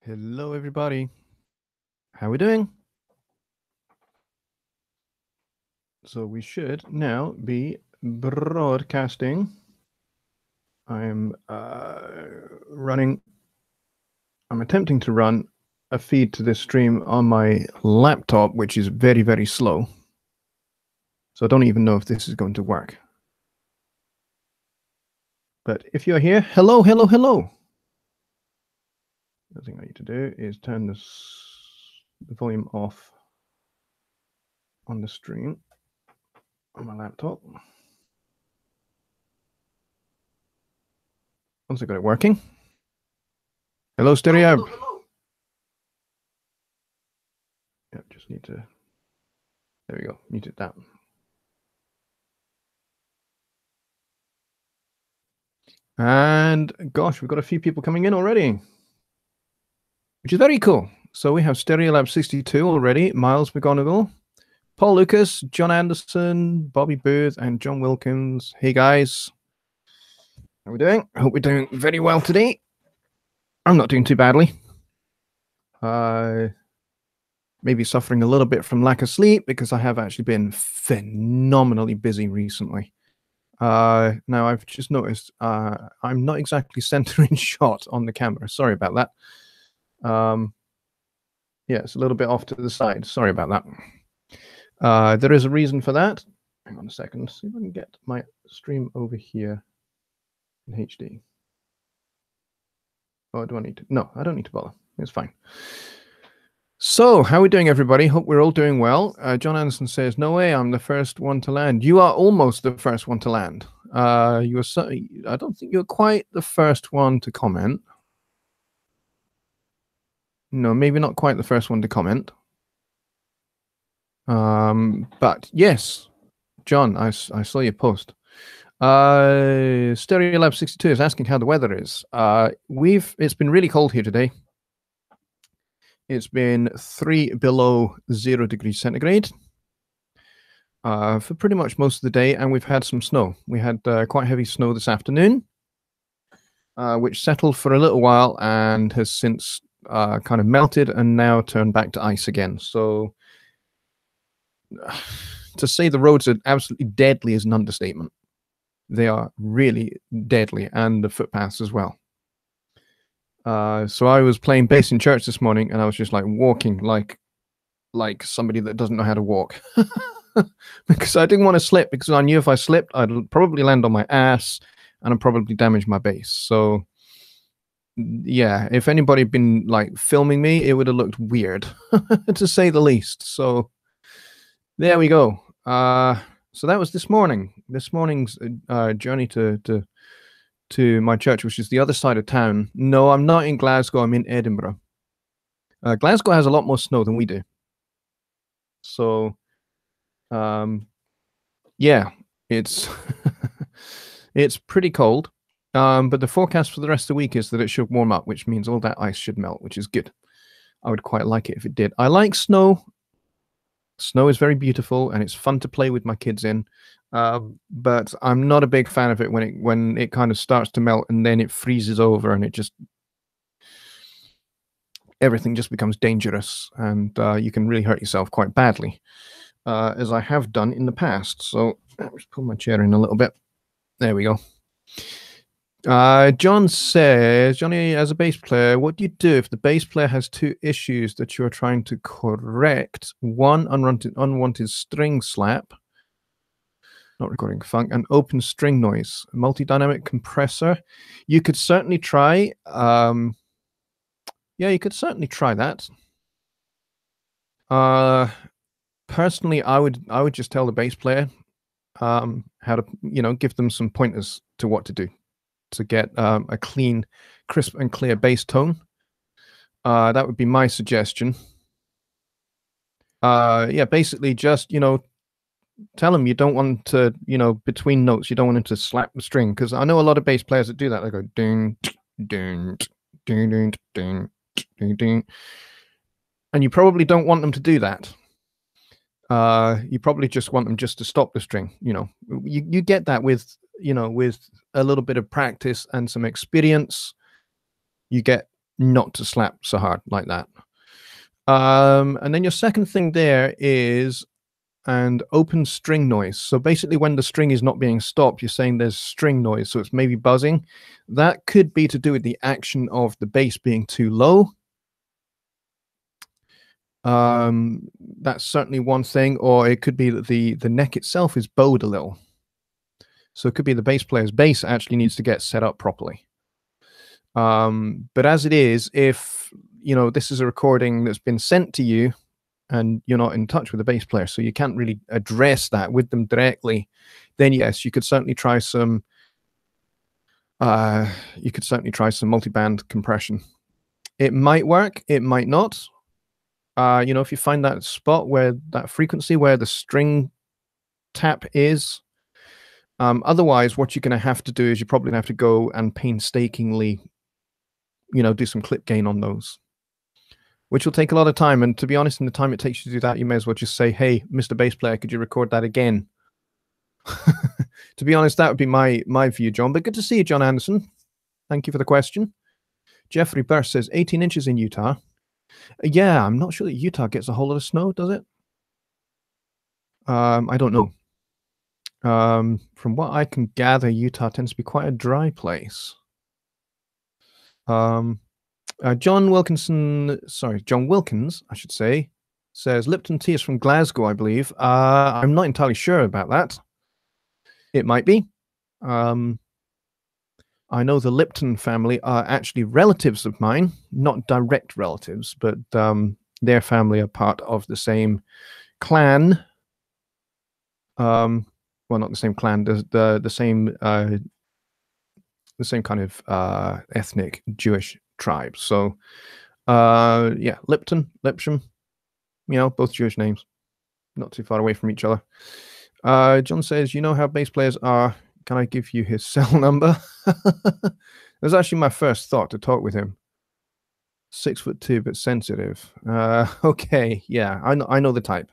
Hello, everybody. How we doing? So we should now be broadcasting. I'm attempting to run a feed to this stream on my laptop, which is very, very slow. So I don't even know if this is going to work. But if you're here, hello, hello, hello. The thing I need to do is turn the volume off on the stream on my laptop. Once I got it working. Hello, stereo. Hello. Yeah, just need to. There we go. Mute it down. And gosh, we've got a few people coming in already, which is very cool. So we have Stereolab 62 already, Miles McGonigal, Paul Lucas, John Anderson, Bobby Booth, and John Wilkins. Hey guys, how are we doing? I hope we're doing very well today. I'm not doing too badly. Maybe suffering a little bit from lack of sleep because I have actually been phenomenally busy recently. Now I've just noticed I'm not exactly centering shot on the camera. Sorry about that. Yeah, it's a little bit off to the side. Sorry about that. There is a reason for that. Hang on a second. See if I can get my stream over here in HD. Oh, do I need to? No, I don't need to bother. It's fine. So, how are we doing, everybody? Hope we're all doing well. John Anderson says, "No way, I'm the first one to land." You are almost the first one to land. I don't think you're quite the first one to comment. No, maybe not quite the first one to comment. But yes, John, I saw your post. Stereolab 62 is asking how the weather is. It's been really cold here today. It's been 3 below 0 degrees centigrade for pretty much most of the day, and we've had some snow. We had quite heavy snow this afternoon, which settled for a little while and has since kind of melted and now turned back to ice again. So to say the roads are absolutely deadly is an understatement. They are really deadly, and the footpaths as well. So I was playing bass in church this morning, and I was just like walking like somebody that doesn't know how to walk because I didn't want to slip, because I knew if I slipped, I'd probably land on my ass and I'd probably damage my bass. So yeah, if anybody had been like filming me, it would have looked weird to say the least. So there we go. So that was this morning. This morning's journey to my church, which is the other side of town. No, I'm not in Glasgow. I'm in Edinburgh. Glasgow has a lot more snow than we do. So, yeah, it's it's pretty cold. But the forecast for the rest of the week is that it should warm up, which means all that ice should melt, which is good. I would quite like it if it did. I like snow. Snow is very beautiful, and it's fun to play with my kids in. But I'm not a big fan of it when it kind of starts to melt and then it freezes over, and everything just becomes dangerous, and you can really hurt yourself quite badly, as I have done in the past. So I'll just pull my chair in a little bit. There we go. John says, "Johnny, as a bass player, what do you do if the bass player has two issues that you're trying to correct? One, unwanted string slap, not recording funk, and open string noise, a multi-dynamic compressor." You could certainly try. Yeah, you could certainly try that. Personally, I would just tell the bass player how to, give them some pointers to what to do to get a clean, crisp, and clear bass tone. That would be my suggestion. Yeah, basically just, tell them you don't want to, between notes, you don't want him to slap the string, because I know a lot of bass players that do that. They go ding, ding, ding, ding, ding, ding, ding, and you probably don't want them to do that. You probably just want them just to stop the string. You get that with with a little bit of practice and some experience. You get not to slap so hard like that. And then your second thing there is and open string noise. So basically when the string is not being stopped, you're saying there's string noise, so it's maybe buzzing. That could be to do with the action of the bass being too low. That's certainly one thing, or it could be that the neck itself is bowed a little. So it could be the bass player's bass actually needs to get set up properly. But as it is, if this is a recording that's been sent to you and you're not in touch with the bass player, so you can't really address that with them directly, then yes, you could certainly try some multi-band compression. It might work, it might not. If you find that spot where that frequency where the string tap is. Otherwise, what you're going to have to do is you're probably going to have to go and painstakingly, do some clip gain on those, which will take a lot of time. And to be honest, in the time it takes you to do that, you may as well just say, hey, Mr. Bass Player, could you record that again? To be honest, that would be my view, John. But good to see you, John Anderson. Thank you for the question. Jeffrey Burst says 18 inches in Utah. Yeah, I'm not sure that Utah gets a whole lot of snow, does it? I don't know. From what I can gather, Utah tends to be quite a dry place. John Wilkins, I should say, says Lipton tea is from Glasgow, I believe. I'm not entirely sure about that. It might be. I know the Lipton family are actually relatives of mine, not direct relatives, but their family are part of the same clan. Well, not the same clan, the same kind of ethnic Jewish tribe. So, yeah, Lipton, Lipsham, both Jewish names, not too far away from each other. John says, you know how bass players are. Can I give you his cell number? It was actually my first thought to talk with him. 6'2", but sensitive. Okay, yeah, I know the type.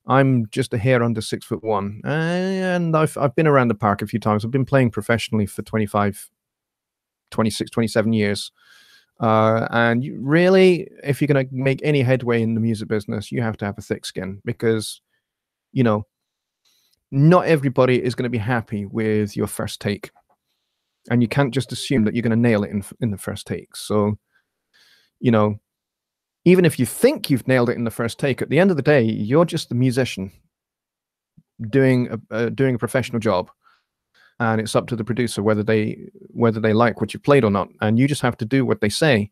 I'm just a hair under 6'1", and I've been around the park a few times. I've been playing professionally for 26, 27 years. And really, if you're going to make any headway in the music business, you have to have a thick skin, because, not everybody is going to be happy with your first take. And you can't just assume that you're going to nail it in the first take. So, even if you think you've nailed it in the first take, at the end of the day, you're just the musician doing a professional job, and it's up to the producer whether they like what you played or not, and you just have to do what they say.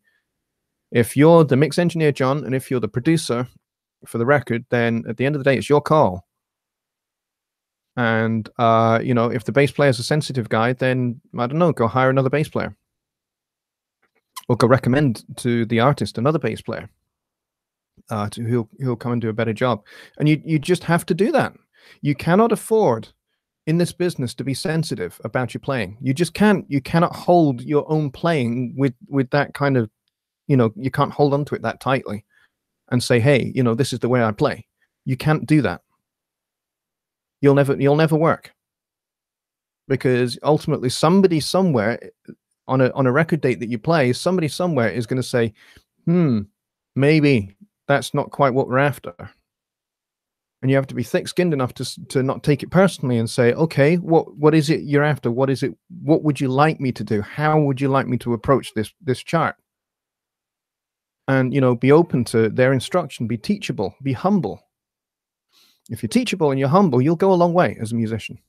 If you're the mix engineer, John, and if you're the producer for the record, then at the end of the day, it's your call. And if the bass player is a sensitive guy, then I don't know, go hire another bass player, or go recommend to the artist another bass player. Who'll come and do a better job. And you just have to do that. You cannot afford in this business to be sensitive about your playing. You just can't. You cannot hold your own playing with that kind of, you can't hold on to it that tightly and say, hey, this is the way I play. You can't do that. You'll never work, because ultimately somebody somewhere on a record date that you play, somebody somewhere is going to say, maybe that's not quite what we're after. And you have to be thick-skinned enough to not take it personally and say, okay, what is it you're after? What is it? What would you like me to do? How would you like me to approach this chart? And, be open to their instruction, be teachable, be humble. If you're teachable and you're humble, you'll go a long way as a musician.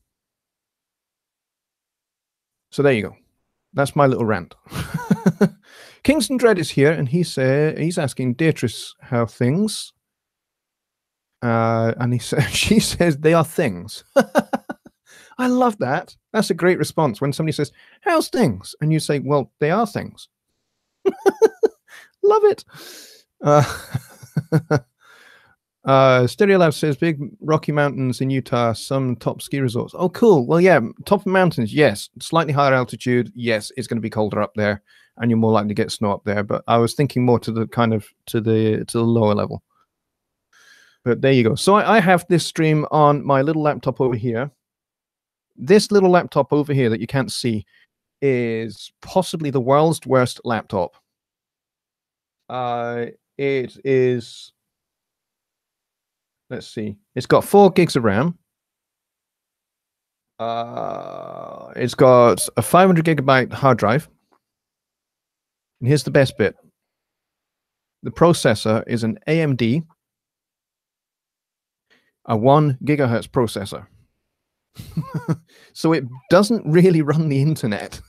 So there you go. That's my little rant. Kingston Dread is here, and he's asking Beatrice how things. And she says they are things. I love that. That's a great response when somebody says, how's things? And you say, well, they are things. Love it. Stereolab says big Rocky Mountains in Utah, some top ski resorts. Oh, cool. Well, yeah, top of mountains, yes. Slightly higher altitude, yes, it's going to be colder up there, and you're more likely to get snow up there. But I was thinking more to the to the lower level. But there you go. So I have this stream on my little laptop over here. This little laptop over here that you can't see is possibly the world's worst laptop. It is, let's see, it's got 4 gigs of RAM. It's got a 500 gigabyte hard drive. And here's the best bit. The processor is an AMD, a 1 gigahertz processor. So it doesn't really run the internet.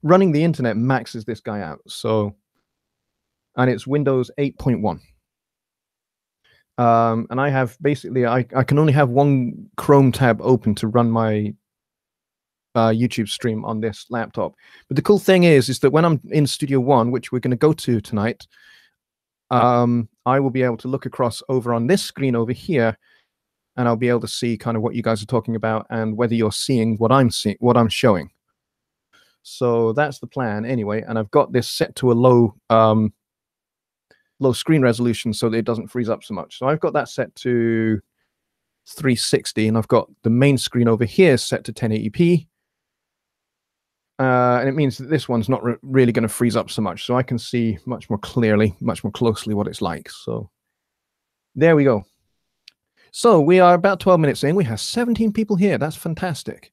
Running the internet maxes this guy out. So, and it's Windows 8.1. And I have basically, I can only have one Chrome tab open to run my YouTube stream on this laptop. But the cool thing is that when I'm in Studio One, which we're going to go to tonight, I will be able to look across over on this screen over here, and I'll be able to see kind of what you guys are talking about and whether you're seeing what I'm seeing, what I'm showing. So that's the plan anyway. And I've got this set to a low screen resolution so that it doesn't freeze up so much. So I've got that set to 360, and I've got the main screen over here set to 1080p. And it means that this one's not really going to freeze up so much. So I can see much more clearly, much more closely what it's like. So there we go. So we are about 12 minutes in. We have 17 people here. That's fantastic.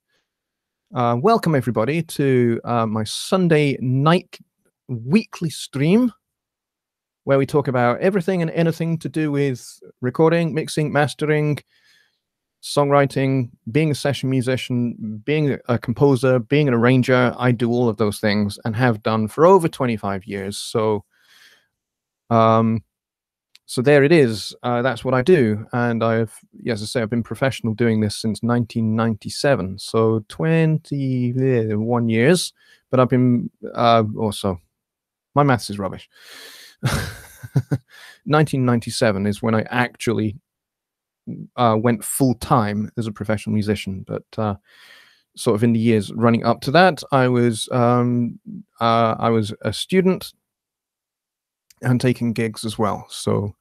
Welcome, everybody, to my Sunday night weekly stream, where we talk about everything and anything to do with recording, mixing, mastering, songwriting, being a session musician, being a composer, being an arranger. I do all of those things and have done for over 25 years. So, so there it is. That's what I do. And I've, as I say, I've been professional doing this since 1997. So 21 years, but I've been, also, my maths is rubbish. 1997 is when I actually went full time as a professional musician. But sort of in the years running up to that, I was a student and taking gigs as well. So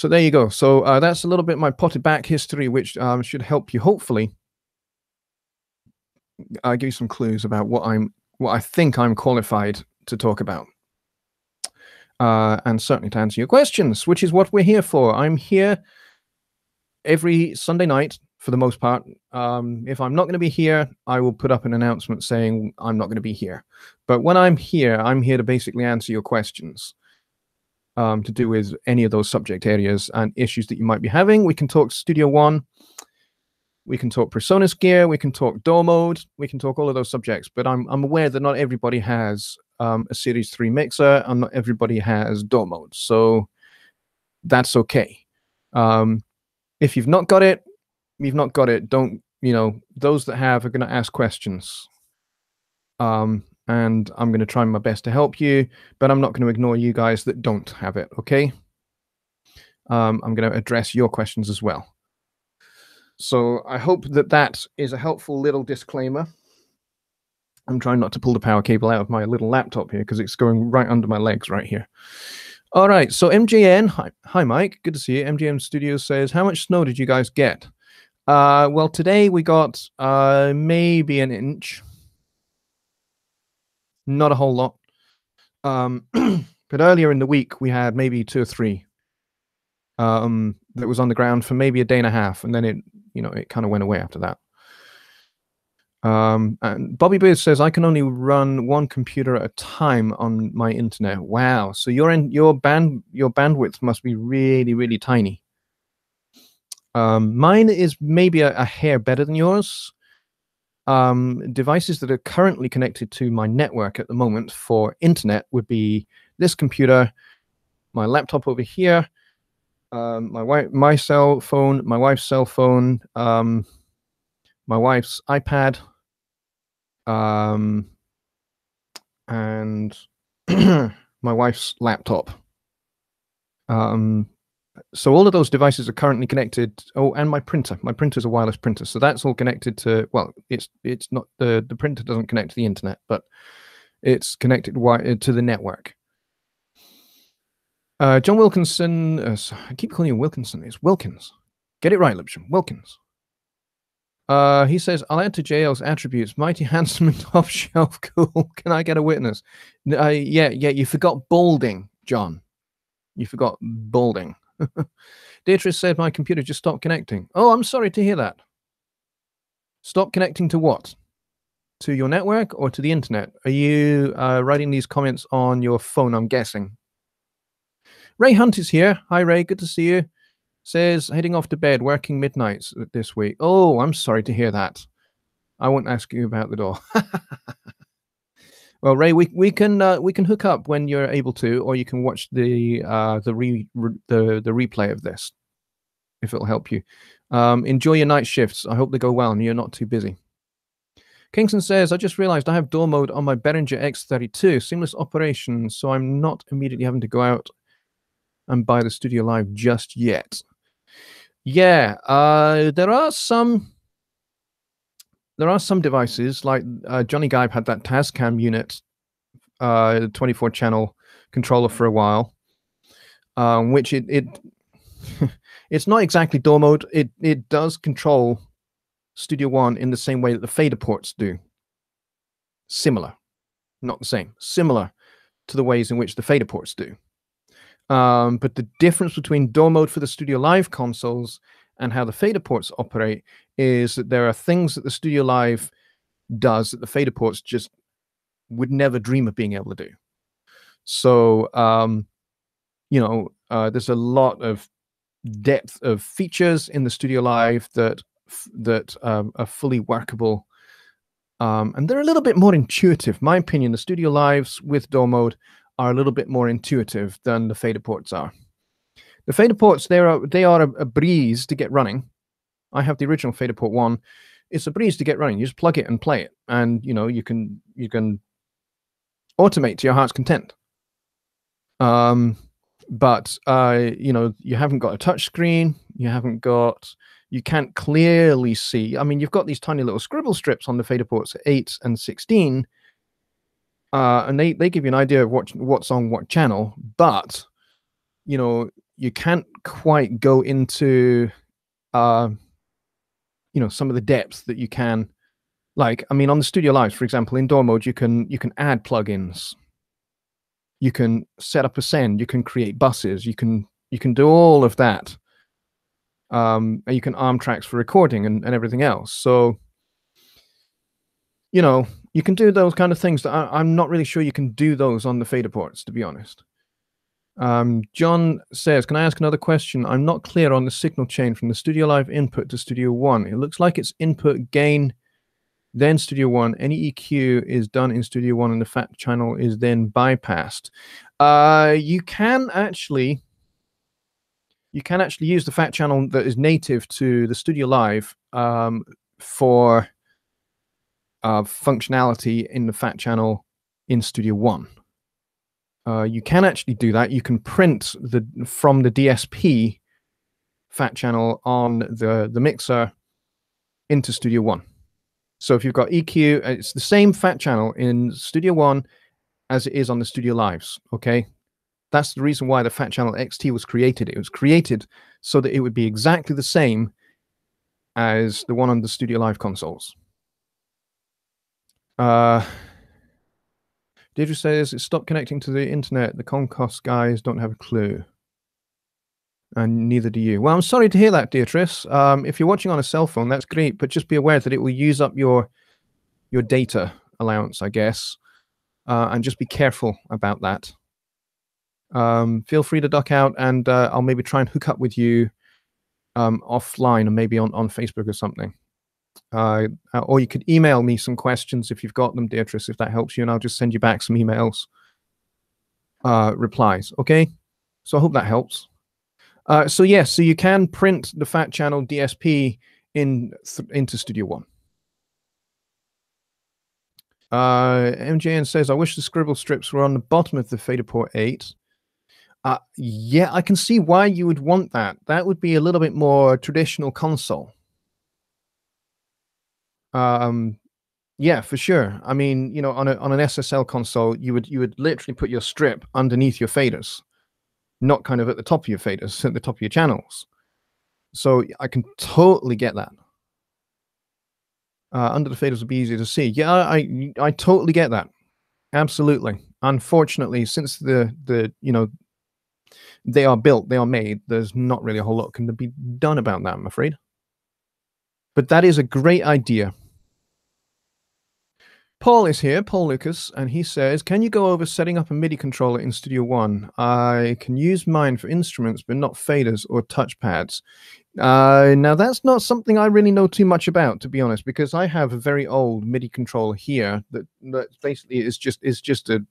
there you go. So that's a little bit my potted back history, which should help you hopefully give you some clues about what I think I'm qualified to talk about. And certainly to answer your questions, which is what we're here for. I'm here every Sunday night for the most part. If I'm not going to be here, I will put up an announcement saying I'm not going to be here. But when I'm here to basically answer your questions to do with any of those subject areas and issues that you might be having. We can talk Studio One, we can talk PreSonus gear, we can talk DAW mode, we can talk all of those subjects. But I'm aware that not everybody has a Series 3 mixer, and not everybody has DAW mode. So that's okay. If you've not got it, you've not got it. Don't, those that have are going to ask questions. And I'm going to try my best to help you, but I'm not going to ignore you guys that don't have it, okay? I'm going to address your questions as well. So I hope that is a helpful little disclaimer. I'm trying not to pull the power cable out of my little laptop here because it's going right under my legs right here. All right, so MJN, hi Mike, good to see you. MJN Studios says, how much snow did you guys get? Well, today we got maybe an inch. Not a whole lot. But earlier in the week, we had maybe 2 or 3 that was on the ground for maybe a day and a half. And then it, it kind of went away after that. And Bobby Beard says, I can only run 1 computer at a time on my internet. Wow. So your bandwidth must be really, really tiny. Mine is maybe a hair better than yours. Devices that are currently connected to my network at the moment for internet would be this computer, my laptop over here, my cell phone, my wife's cell phone, my wife's iPad, and my wife's laptop. So all of those devices are currently connected. Oh, and my printer. My printer is a wireless printer, so that's all connected to. Well, it's not the printer doesn't connect to the internet, but it's connected to the network. John Wilkinson. I keep calling you Wilkinson. It's Wilkins. Get it right, Lipsham. Wilkins. He says, I'll add to JL's attributes. Mighty handsome and top shelf. Cool. Can I get a witness? Yeah, you forgot balding, John. You forgot balding. Deirdre said my computer just stopped connecting. Oh, I'm sorry to hear that. Stop connecting to what? To your network or to the internet? Are you writing these comments on your phone, I'm guessing? Ray Hunt is here. Hi, Ray. Good to see you. Says, heading off to bed, working midnights this week. Oh, I'm sorry to hear that. I won't ask you about the door. Well, Ray, we can hook up when you're able to, or you can watch the replay of this, if it'll help you. Enjoy your night shifts. I hope they go well and you're not too busy. Kingston says, I just realized I have door mode on my Behringer X32, seamless operation, so I'm not immediately having to go out and buy the Studio Live just yet. Yeah, there are some devices like Johnny Gibe had that Tascam unit, 24 channel controller for a while, which it's not exactly door mode. It does control Studio One in the same way that the fader ports do. Similar, not the same. Similar to the ways in which the fader ports do. But the difference between door mode for the Studio Live consoles and how the fader ports operate is that there are things that the Studio Live does that the fader ports just would never dream of being able to do. So, there's a lot of depth of features in the Studio Live that are fully workable. And they're a little bit more intuitive. My opinion, the Studio Lives with door mode are a little bit more intuitive than the fader ports are. The fader ports, they are a breeze to get running. I have the original fader port 1. It's a breeze to get running. You just plug it and play it, and you can automate to your heart's content. But you haven't got a touch screen. You can't clearly see. I mean, you've got these tiny little scribble strips on the fader ports at 8 and 16. And they give you an idea of what's on what channel, but you can't quite go into some of the depth that you can. Like, I mean, on the Studio Live, for example, in door mode, you can add plugins, you can set up a send, you can create buses, you can do all of that. And you can arm tracks for recording and everything else. So you can do those kind of things that I'm not really sure you can do those on the fader ports, to be honest. John says, can I ask another question? I'm not clear on the signal chain from the Studio Live input to Studio One. It looks like it's input gain, then Studio One. Any EQ is done in Studio One and the fat channel is then bypassed. You can actually use the fat channel that is native to the Studio Live for functionality in the fat channel in Studio One. You can actually do that. You can print from the DSP fat channel on the mixer into Studio One. So if you've got EQ, it's the same fat channel in Studio One as it is on the Studio Lives. Okay, that's the reason why the fat channel XT was created. It was created so that it would be exactly the same as the one on the Studio Live consoles. Deirdre says, it stopped connecting to the internet. The Comcast guys don't have a clue. And neither do you. Well, I'm sorry to hear that, Deirdre. If you're watching on a cell phone, that's great, but just be aware that it will use up your data allowance, I guess. And just be careful about that. Feel free to duck out, and I'll maybe try and hook up with you offline, or maybe on Facebook or something. Or you could email me some questions if you've got them, Deirdre, if that helps you, and I'll just send you back some emails, replies. Okay, so I hope that helps. So yes, so you can print the fat channel DSP into Studio One. MJN says, I wish the scribble strips were on the bottom of the fader port 8. Yeah, I can see why you would want that. That would be a little bit more traditional console. Yeah, for sure. I mean, on an SSL console, you would literally put your strip underneath your faders, not kind of at the top of your faders, at the top of your channels. So I can totally get that. Under the faders will be easier to see. Yeah, I totally get that. Absolutely. Unfortunately, since the they are built, they are made, there's not really a whole lot can be done about that, I'm afraid. But that is a great idea. Paul is here, Paul Lucas, and he says, "Can you go over setting up a MIDI controller in Studio One? I can use mine for instruments, but not faders or touchpads." Now that's not something I really know too much about, to be honest, because I have a very old MIDI controller here that basically is just a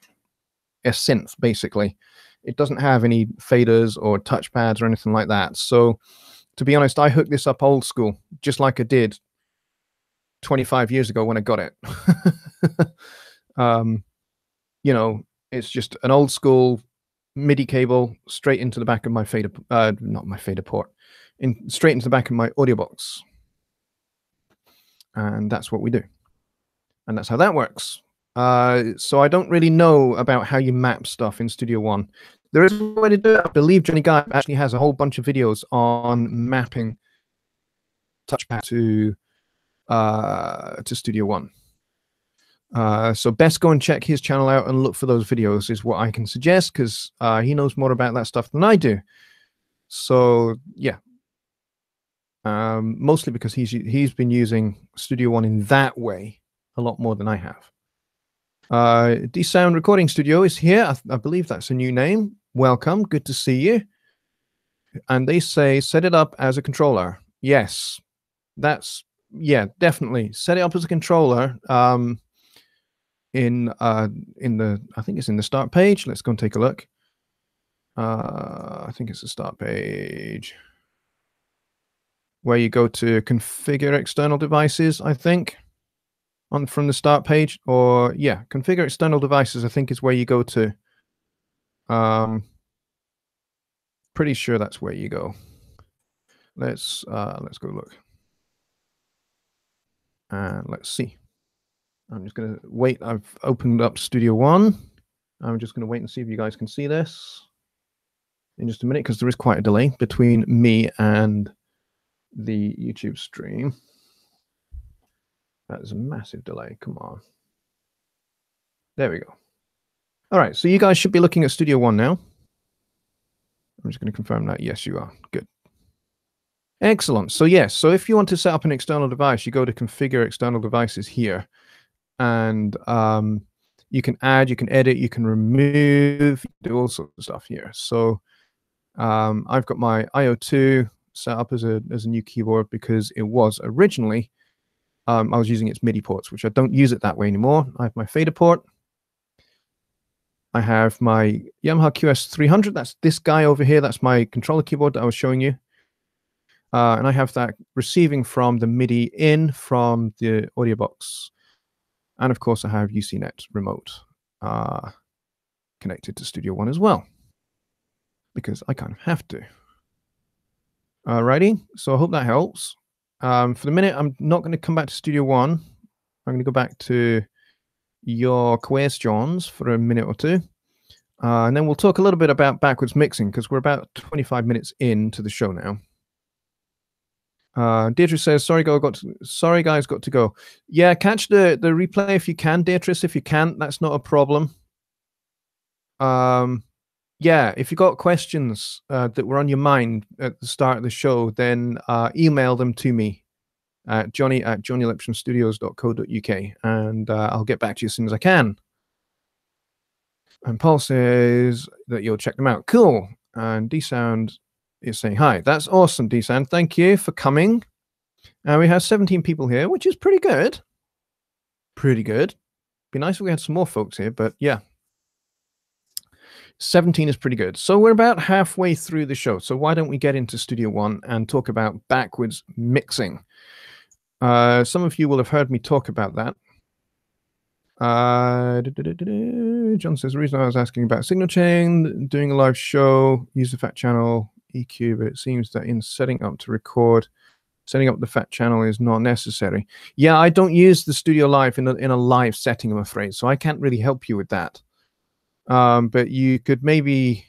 synth, basically. It doesn't have any faders or touchpads or anything like that. So, to be honest, I hooked this up old school, just like I did 25 years ago when I got it. um, it's just an old school MIDI cable straight into the back of my fader, not my fader port, straight into the back of my audio box. And that's what we do. And that's how that works. So I don't really know about how you map stuff in Studio One. There is a way to do it. I believe Johnny Guy actually has a whole bunch of videos on mapping touchpad to Studio One. So best go and check his channel out and look for those videos is what I can suggest, because he knows more about that stuff than I do. So yeah, mostly because he's been using Studio One in that way a lot more than I have. D-Sound Recording Studio is here. I believe that's a new name. Welcome, good to see you. And they say set it up as a controller. Yes, yeah, definitely set it up as a controller. In the I think it's in the start page. Let's go and take a look. I think it's the start page where you go to configure external devices, I think, from the start page. Or yeah, configure external devices, I think, is where you go to. Pretty sure that's where you go. Let's go look. And let's see. I'm just going to wait. I've opened up Studio One. I'm just going to wait and see if you guys can see this in just a minute, because there is quite a delay between me and the YouTube stream. That is a massive delay. Come on. There we go. All right. So you guys should be looking at Studio One now. I'm just going to confirm that. Yes, you are. Good. Excellent. So yes. So if you want to set up an external device, you go to configure external devices here. And you can add, you can edit, you can remove, you can do all sorts of stuff here. So I've got my IO2 set up as a new keyboard because it was originally, I was using its MIDI ports, which I don't use it that way anymore. I have my fader port. I have my Yamaha QS300. That's this guy over here. That's my controller keyboard that I was showing you. And I have that receiving from the MIDI in from the audio box. And of course, I have UCNet remote connected to Studio One as well, because I kind of have to. Alrighty, so I hope that helps. For the minute, I'm not going to come back to Studio One. I'm going to go back to your questions for a minute or two. And then we'll talk a little bit about backwards mixing, because we're about 25 minutes into the show now. Deirdre says, sorry guys, got to go. Yeah, catch the replay if you can, Deirdre. If you can't, that's not a problem. Yeah, if you got questions that were on your mind at the start of the show, then email them to me at johnny@jonnylipshamstudios.co.uk, and I'll get back to you as soon as I can. And Paul says that you'll check them out. Cool. And D-Sound is saying hi. That's awesome, D-Sound. Thank you for coming. And we have 17 people here, which is pretty good. Pretty good. Be nice if we had some more folks here, but yeah. 17 is pretty good. So we're about halfway through the show. So why don't we get into Studio One and talk about backwards mixing? Some of you will have heard me talk about that. John says, the reason I was asking about signal chain, doing a live show, use the fat channel EQ, but it seems that in setting up to record, setting up the fat channel is not necessary. Yeah, I don't use the Studio Live in a live setting, I'm afraid, so I can't really help you with that. But you could maybe,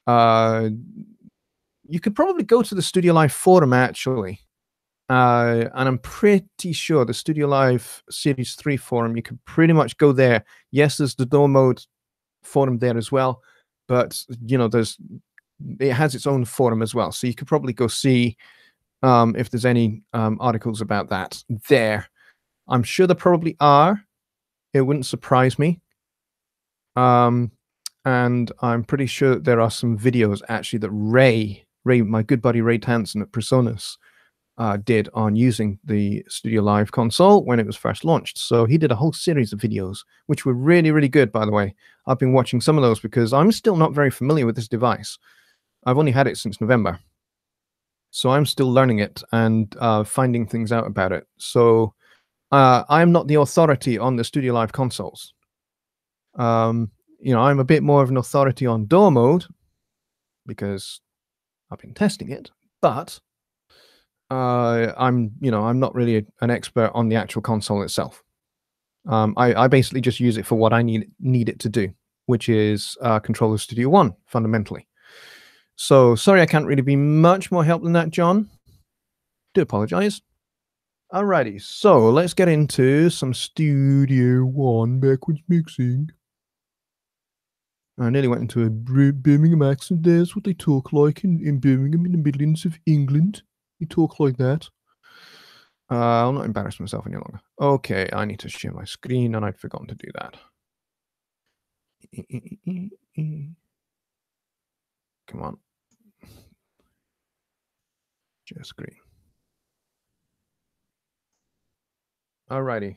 you could probably go to the Studio Live forum, actually, And I'm pretty sure the Studio Live Series 3 forum, you could pretty much go there. Yes, there's the dual mode forum there as well, but you know, it has its own forum as well. So you could probably go see if there's any articles about that there. I'm sure there probably are. It wouldn't surprise me. And I'm pretty sure there are some videos actually that Ray, my good buddy Ray Tansen at Presonus, did on using the Studio Live console when it was first launched. So he did a whole series of videos, which were really, really good, by the way. I've been watching some of those because I'm still not very familiar with this device. I've only had it since November. So I'm still learning it and finding things out about it. So I'm not the authority on the Studio Live consoles. You know, I'm a bit more of an authority on DAW mode because I've been testing it, but I'm not really an expert on the actual console itself. I basically just use it for what I need it to do, which is control the Studio One fundamentally. So sorry, I can't really be much more help than that, John. Do apologize. Alrighty, so let's get into some Studio One backwards mixing. I nearly went into a Birmingham accent. There's what they talk like in Birmingham, in the Midlands of England. You talk like that. I'll not embarrass myself any longer. Okay, I need to share my screen, and I'd forgotten to do that. Come on. Share screen. Alrighty.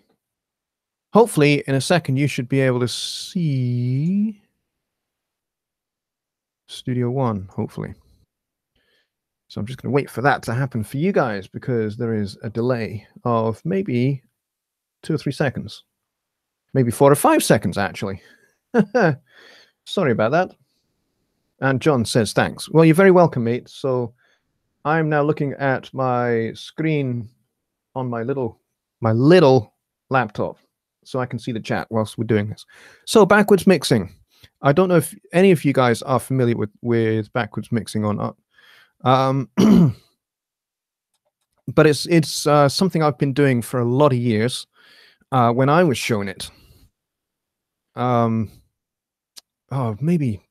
Hopefully, in a second, you should be able to see Studio One, hopefully. So I'm just going to wait for that to happen for you guys because there is a delay of maybe 2 or 3 seconds. Maybe 4 or 5 seconds, actually. Sorry about that. And John says thanks. Well, you're very welcome, mate. So I'm now looking at my screen on my little laptop so I can see the chat whilst we're doing this. So backwards mixing. I don't know if any of you guys are familiar with backwards mixing or not. But it's something I've been doing for a lot of years. When I was shown it, maybe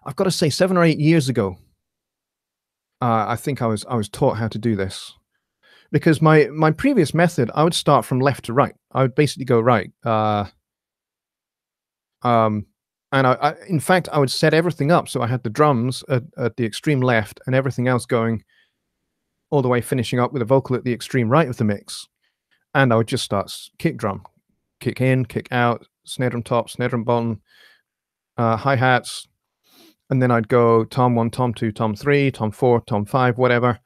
I've got to say 7 or 8 years ago. I think I was taught how to do this because my previous method, I would start from left to right. I would basically go right. And in fact, I would set everything up so I had the drums at the extreme left and everything else going all the way, finishing up with a vocal at the extreme right of the mix. And I would just start kick drum, kick in, kick out, snare drum top, snare drum bottom, hi-hats, and then I'd go tom 1, tom 2, tom 3, tom 4, tom 5, whatever,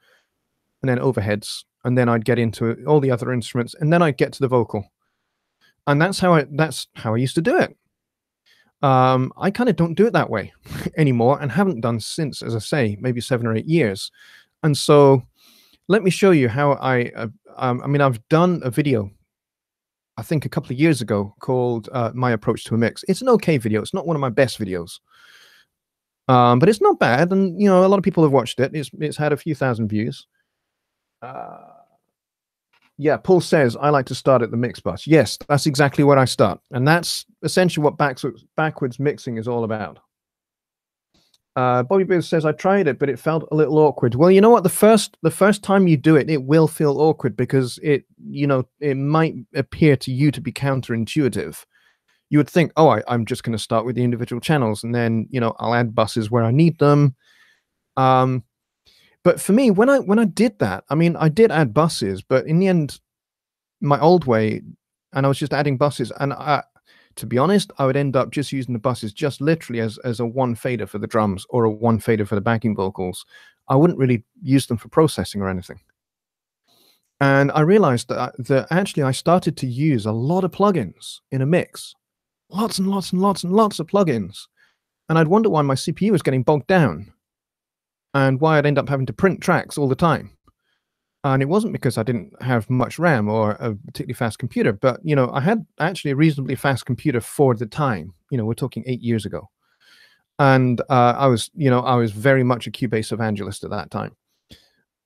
and then overheads, and then I'd get into all the other instruments, and then I'd get to the vocal. And that's how I used to do it. I kind of don't do it that way anymore and haven't done since, as I say, maybe 7 or 8 years. And so let me show you how I've done a video, I think a couple of years ago, called My Approach to a Mix. It's an okay video. It's not one of my best videos. But it's not bad. And, you know, a lot of people have watched it. It's had a few thousand views. Yeah, Paul says, I like to start at the mix bus. Yes, that's exactly where I start. And that's essentially what backwards mixing is all about. Bobby Booth says, I tried it, but it felt a little awkward. Well, you know what? The first time you do it, it will feel awkward because it might appear to you to be counterintuitive. You would think, oh, I'm just going to start with the individual channels and then, you know, I'll add buses where I need them. But for me, when I did that, I mean, I did add buses, but in the end, my old way, and I was just adding buses, and to be honest, I would end up just using the buses just literally as a one fader for the drums or a one fader for the backing vocals. I wouldn't really use them for processing or anything. And I realized that actually I started to use a lot of plugins in a mix, lots and lots and lots and lots of plugins, and I'd wonder why my CPU was getting bogged down. And why I'd end up having to print tracks all the time. And it wasn't because I didn't have much RAM or a particularly fast computer, but, you know, I had actually a reasonably fast computer for the time. You know, we're talking 8 years ago. And I was very much a Cubase evangelist at that time.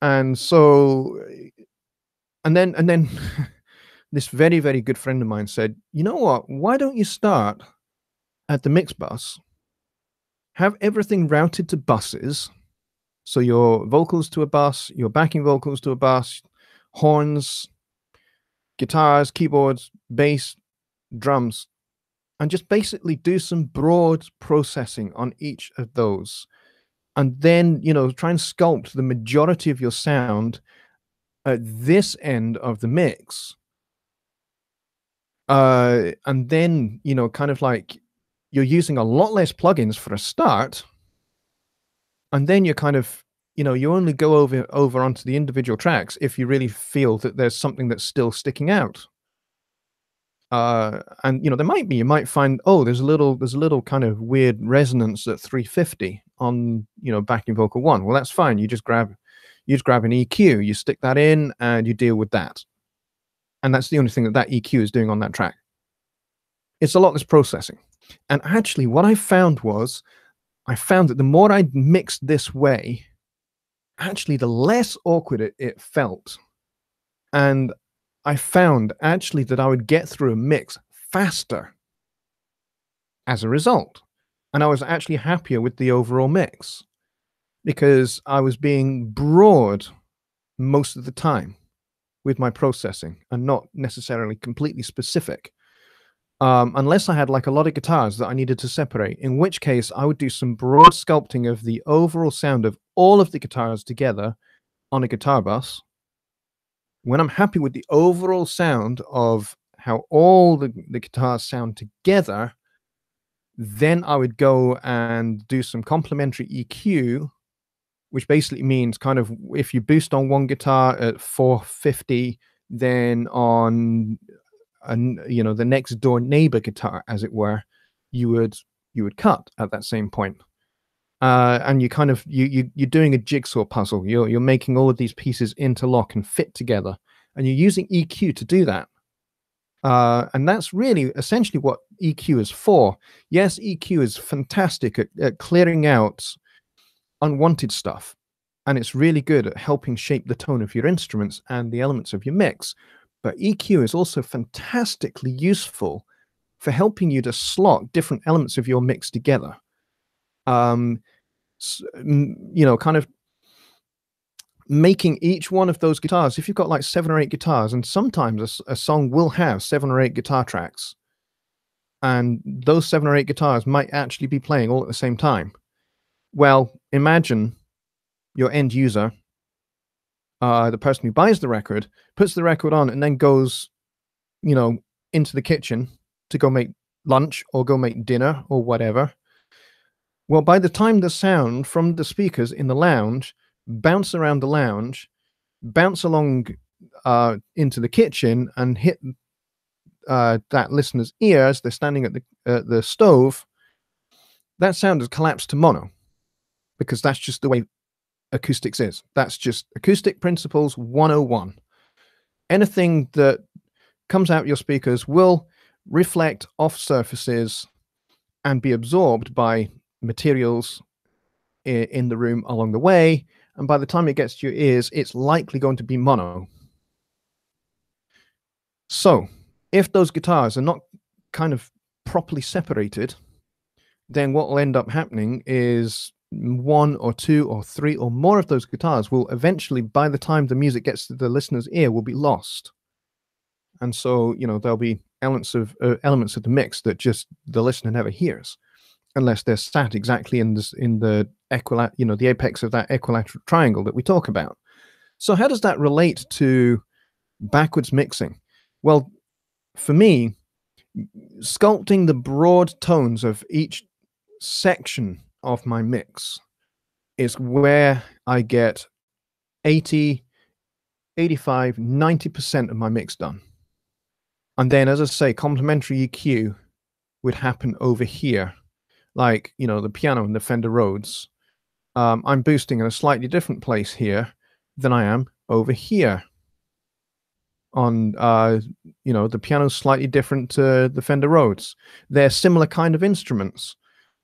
And so, and then this very, very good friend of mine said, you know what? Why don't you start at the mix bus, have everything routed to buses? So your vocals to a bus, your backing vocals to a bus, horns, guitars, keyboards, bass, drums, and just basically do some broad processing on each of those. And then, try and sculpt the majority of your sound at this end of the mix. And then, kind of like you're using a lot less plugins for a start. And then you're kind of, you only go over onto the individual tracks if you really feel that there's something that's still sticking out. And you might find, oh, there's a little kind of weird resonance at 350 on, backing vocal 1. Well, that's fine. You just grab an EQ, you stick that in, and you deal with that. And that's the only thing that EQ is doing on that track. It's a lot less processing. And actually, what I found that the more I mixed this way, actually, the less awkward it felt. And I found actually that I would get through a mix faster as a result. And I was actually happier with the overall mix because I was being broad most of the time with my processing and not necessarily completely specific. Unless I had like a lot of guitars that I needed to separate, in which case I would do some broad sculpting of the overall sound of all of the guitars together on a guitar bus. When I'm happy with the overall sound of how all the guitars sound together, then I would go and do some complementary EQ, which basically means kind of if you boost on one guitar at 450, then on the next door neighbor guitar, as it were, you would cut at that same point. And you kind of you're doing a jigsaw puzzle. You're making all of these pieces interlock and fit together, and you're using EQ to do that. And that's really essentially what EQ is for. Yes, EQ is fantastic at clearing out unwanted stuff, and it's really good at helping shape the tone of your instruments and the elements of your mix. But EQ is also fantastically useful for helping you to slot different elements of your mix together. Kind of making each one of those guitars, if you've got like 7 or 8 guitars, and sometimes a song will have 7 or 8 guitar tracks, and those 7 or 8 guitars might actually be playing all at the same time. Well, imagine your end user, the person who buys the record, puts the record on and then goes, into the kitchen to go make lunch or go make dinner or whatever. Well, by the time the sound from the speakers in the lounge bounce around the lounge, bounce along into the kitchen and hit that listener's ear as they're standing at the stove, that sound has collapsed to mono, because that's just the way acoustics is. That's just acoustic principles 101. Anything that comes out your speakers will reflect off surfaces and be absorbed by materials in the room along the way, and by the time it gets to your ears, it's likely going to be mono. So if those guitars are not kind of properly separated, then what will end up happening is 1 or 2 or 3 or more of those guitars will eventually, by the time the music gets to the listener's ear, will be lost. And so, there'll be elements of the mix that just the listener never hears, unless they're sat exactly in the the apex of that equilateral triangle that we talk about. So how does that relate to backwards mixing? Well, for me, sculpting the broad tones of each section of my mix is where I get 80, 85, 90% of my mix done. And then, as I say, complementary EQ would happen over here. Like, the piano and the Fender Rhodes. I'm boosting in a slightly different place here than I am over here. On, the piano's slightly different to the Fender Rhodes. They're similar kind of instruments.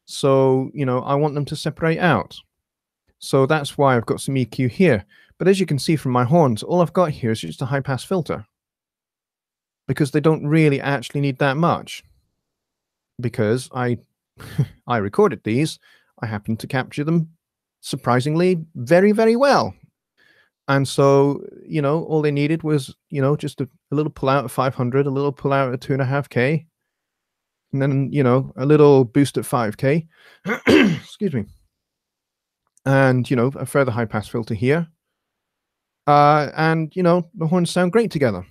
So, I want them to separate out. So that's why I've got some EQ here. But as you can see from my horns, all I've got here is just a high-pass filter, because they don't really actually need that much. Because I recorded these, I happened to capture them surprisingly very, very well. And so, all they needed was, just a little pull out of 500, a little pull out at 2.5K, and then, a little boost at 5K. Excuse me. And, a further high pass filter here. And, the horns sound great together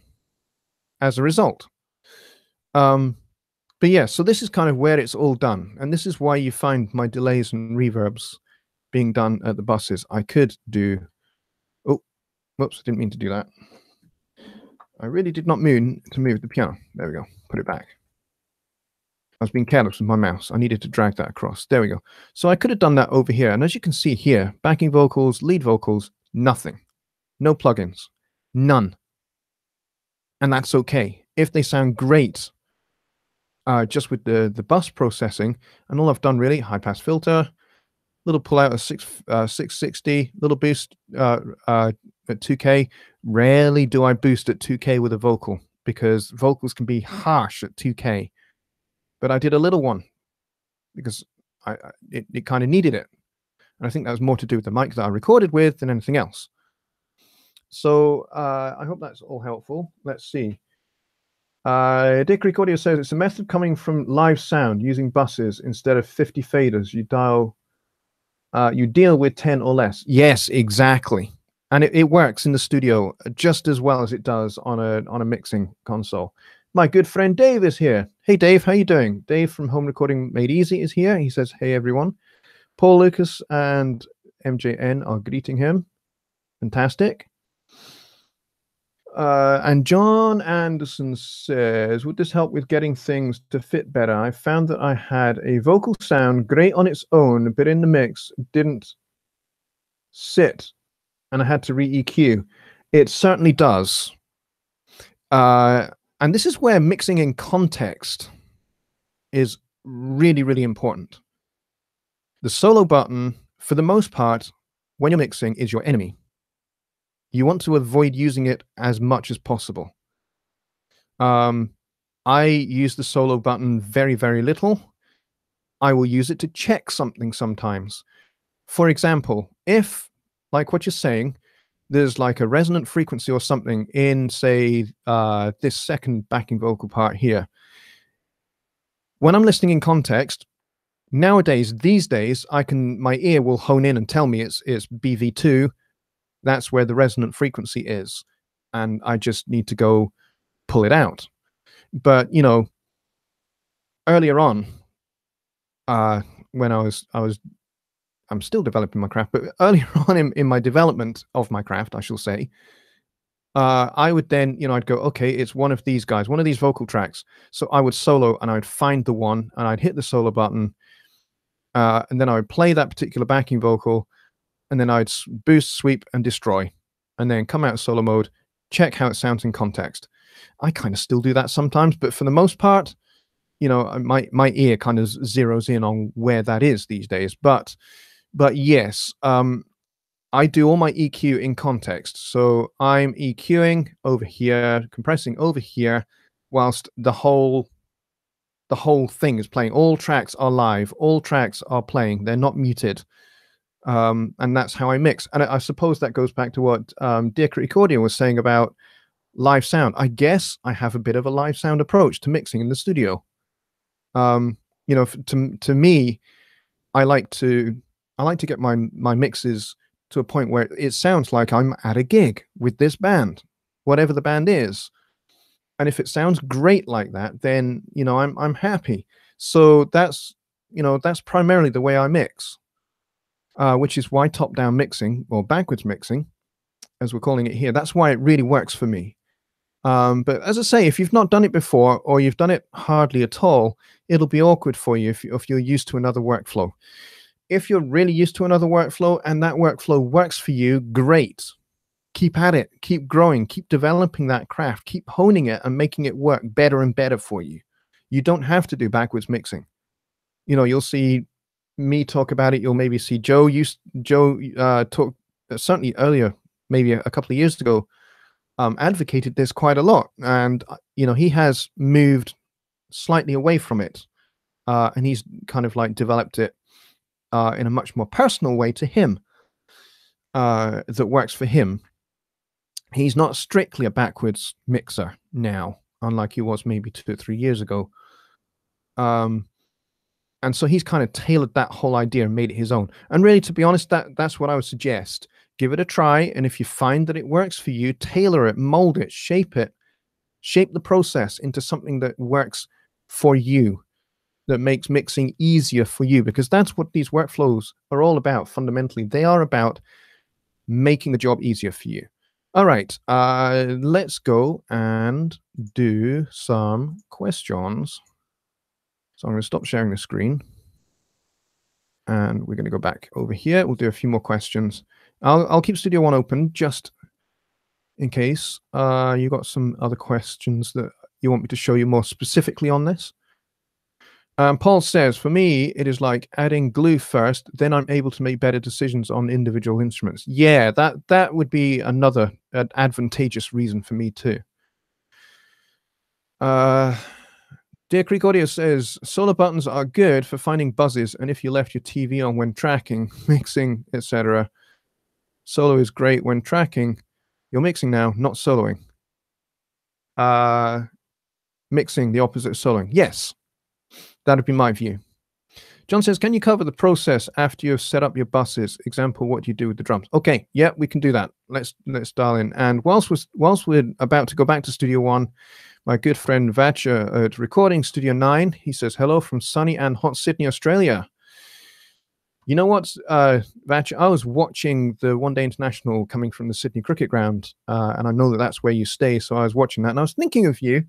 as a result. But yeah, so this is kind of where it's all done. And this is why you find my delays and reverbs being done at the buses. I could do, oh, whoops, I didn't mean to do that. I really did not mean to move the piano. There we go, put it back. I was being careless with my mouse. I needed to drag that across. There we go. So I could have done that over here. And as you can see here, backing vocals, lead vocals, nothing. No plugins. None. And that's okay. If they sound great, just with the bus processing, and all I've done really, high pass filter, little pull out of 660, little boost at 2K. Rarely do I boost at 2K with a vocal, because vocals can be harsh at 2K. But I did a little one because it kind of needed it. And I think that was more to do with the mic that I recorded with than anything else. So I hope that's all helpful. Let's see. Dick Recordio says it's a method coming from live sound using buses instead of 50 faders. You deal with 10 or less. Yes, exactly. And it works in the studio just as well as it does on a mixing console. My good friend Dave is here. Hey, Dave, how you doing? Dave from Home Recording Made Easy is here. He says, hey, everyone. Paul Lucas and MJN are greeting him. Fantastic. And John Anderson says, would this help with getting things to fit better? I found that I had a vocal sound great on its own, but in the mix didn't sit, and I had to re-EQ. It certainly does. And this is where mixing in context is really, really important. The solo button, for the most part, when you're mixing, is your enemy. You want to avoid using it as much as possible. I use the solo button very, very little. I will use it to check something sometimes. For example, if, like what you're saying, there's like a resonant frequency or something in, say, this second backing vocal part here. When I'm listening in context, nowadays, these days, my ear will hone in and tell me it's BV2. That's where the resonant frequency is. And I just need to go pull it out. But, earlier on, when I'm still developing my craft, but earlier on in my development of my craft, I shall say, I would then, I'd go, okay, it's one of these guys, one of these vocal tracks. So I would solo and I would find the one and I'd hit the solo button. And then I would play that particular backing vocal, and then I'd boost, sweep, and destroy, and then come out of solo mode, check how it sounds in context. I kind of still do that sometimes, but for the most part, my ear kind of zeroes in on where that is these days. But yes, I do all my EQ in context. So I'm EQing over here, compressing over here, whilst the whole thing is playing. All tracks are live. All tracks are playing. They're not muted. And that's how I mix. And I suppose that goes back to what Dick Recordio was saying about live sound. I guess I have a bit of a live sound approach to mixing in the studio. To me, I like to get my mixes to a point where it sounds like I'm at a gig with this band, whatever the band is. And if it sounds great like that, then I'm happy. So that's primarily the way I mix. Which is why top-down mixing, or backwards mixing, as we're calling it here, that's why it really works for me. But as I say, if you've not done it before, or you've done it hardly at all, it'll be awkward for you if you're used to another workflow. If you're really used to another workflow and that workflow works for you, great. Keep at it, keep growing, keep developing that craft, keep honing it and making it work better and better for you. You don't have to do backwards mixing. You'll see me talk about it, you'll maybe see Joe talk certainly earlier, maybe a couple of years ago, advocated this quite a lot, and he has moved slightly away from it, and he's kind of like developed it in a much more personal way to him, that works for him. He's not strictly a backwards mixer now, unlike he was maybe 2 or 3 years ago. And so he's kind of tailored that whole idea and made it his own. And really, to be honest, that's what I would suggest. Give it a try, and if you find that it works for you, tailor it, mold it, shape the process into something that works for you, that makes mixing easier for you, because that's what these workflows are all about. Fundamentally, they are about making the job easier for you. All right, let's go and do some questions. So I'm going to stop sharing the screen, and we're going to go back over here. We'll do a few more questions. I'll keep Studio One open just in case you got some other questions that you want me to show you more specifically on this. Paul says, for me, it is like adding glue first, then I'm able to make better decisions on individual instruments. Yeah, that would be another advantageous reason for me too. Dear Creek Audio says, solo buttons are good for finding buzzes, and if you left your TV on when tracking, mixing, etc. Solo is great when tracking. You're mixing now, not soloing. Mixing, the opposite of soloing. Yes, that would be my view. John says, can you cover the process after you've set up your buses? Example, what do you do with the drums? Okay, yeah, we can do that. Let's dial in. And whilst we're about to go back to Studio One, my good friend Vacha at Recording Studio 9, he says, hello from sunny and hot Sydney, Australia. You know what, Vacha, I was watching the One Day International coming from the Sydney Cricket Ground, and I know that that's where you stay, so I was watching that, and I was thinking of you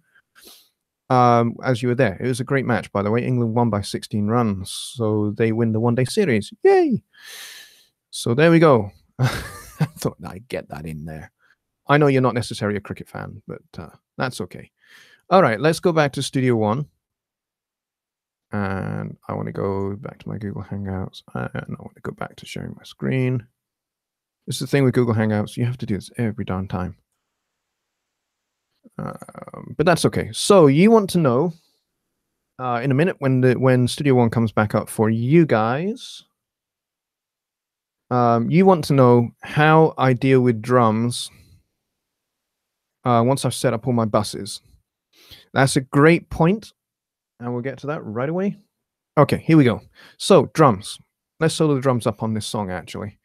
as you were there. It was a great match, by the way. England won by 16 runs, so they win the one-day series. Yay! So there we go. I thought I'd get that in there. I know you're not necessarily a cricket fan, but that's okay. All right, let's go back to Studio One. And I want to go back to my Google Hangouts. And I want to go back to sharing my screen. This is the thing with Google Hangouts. You have to do this every darn time. But that's okay. So you want to know, in a minute, when Studio One comes back up for you guys, you want to know how I deal with drums once I've set up all my buses. That's a great point, and we'll get to that right away. Okay, here we go. So drums. Let's solo the drums up on this song, actually.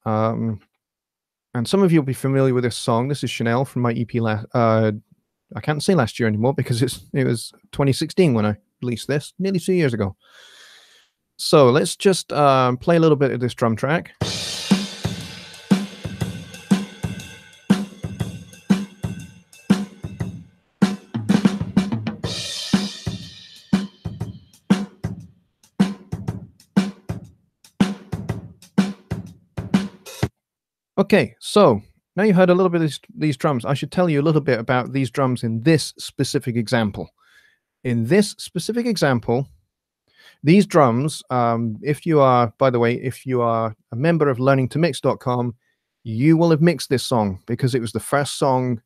And some of you will be familiar with this song. This is Chanel from my EP I can't say last year anymore because it was 2016 when I released this, nearly 2 years ago. So let's just play a little bit of this drum track. Okay, so now you've heard a little bit of these drums. I should tell you a little bit about these drums in this specific example. In this specific example, these drums, if you are, by the way, if you are a member of learningtomix.com, you will have mixed this song because it was the first song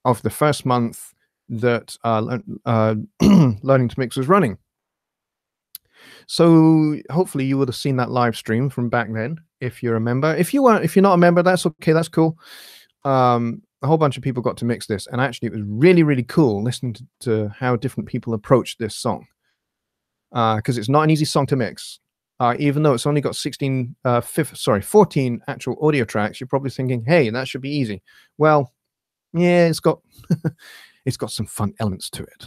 of the first month that Learning to Mix was running. So hopefully you would have seen that live stream from back then, if you're a member. If you're not a member, that's okay, that's cool. A whole bunch of people got to mix this, and actually it was really, really cool listening to how different people approached this song. Because it's not an easy song to mix. Even though it's only got 14 actual audio tracks, you're probably thinking, hey, that should be easy. Well, yeah, it's got it's got some fun elements to it.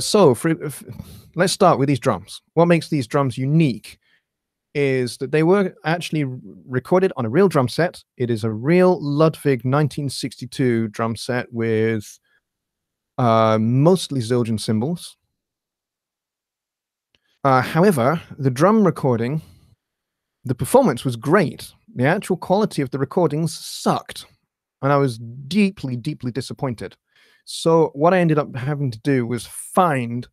So let's start with these drums. What makes these drums unique is that they were actually recorded on a real drum set. It is a real Ludwig 1962 drum set with mostly Zildjian cymbals. However, the drum recording, the performance was great. The actual quality of the recordings sucked, and I was deeply, deeply disappointed. So what I ended up having to do was find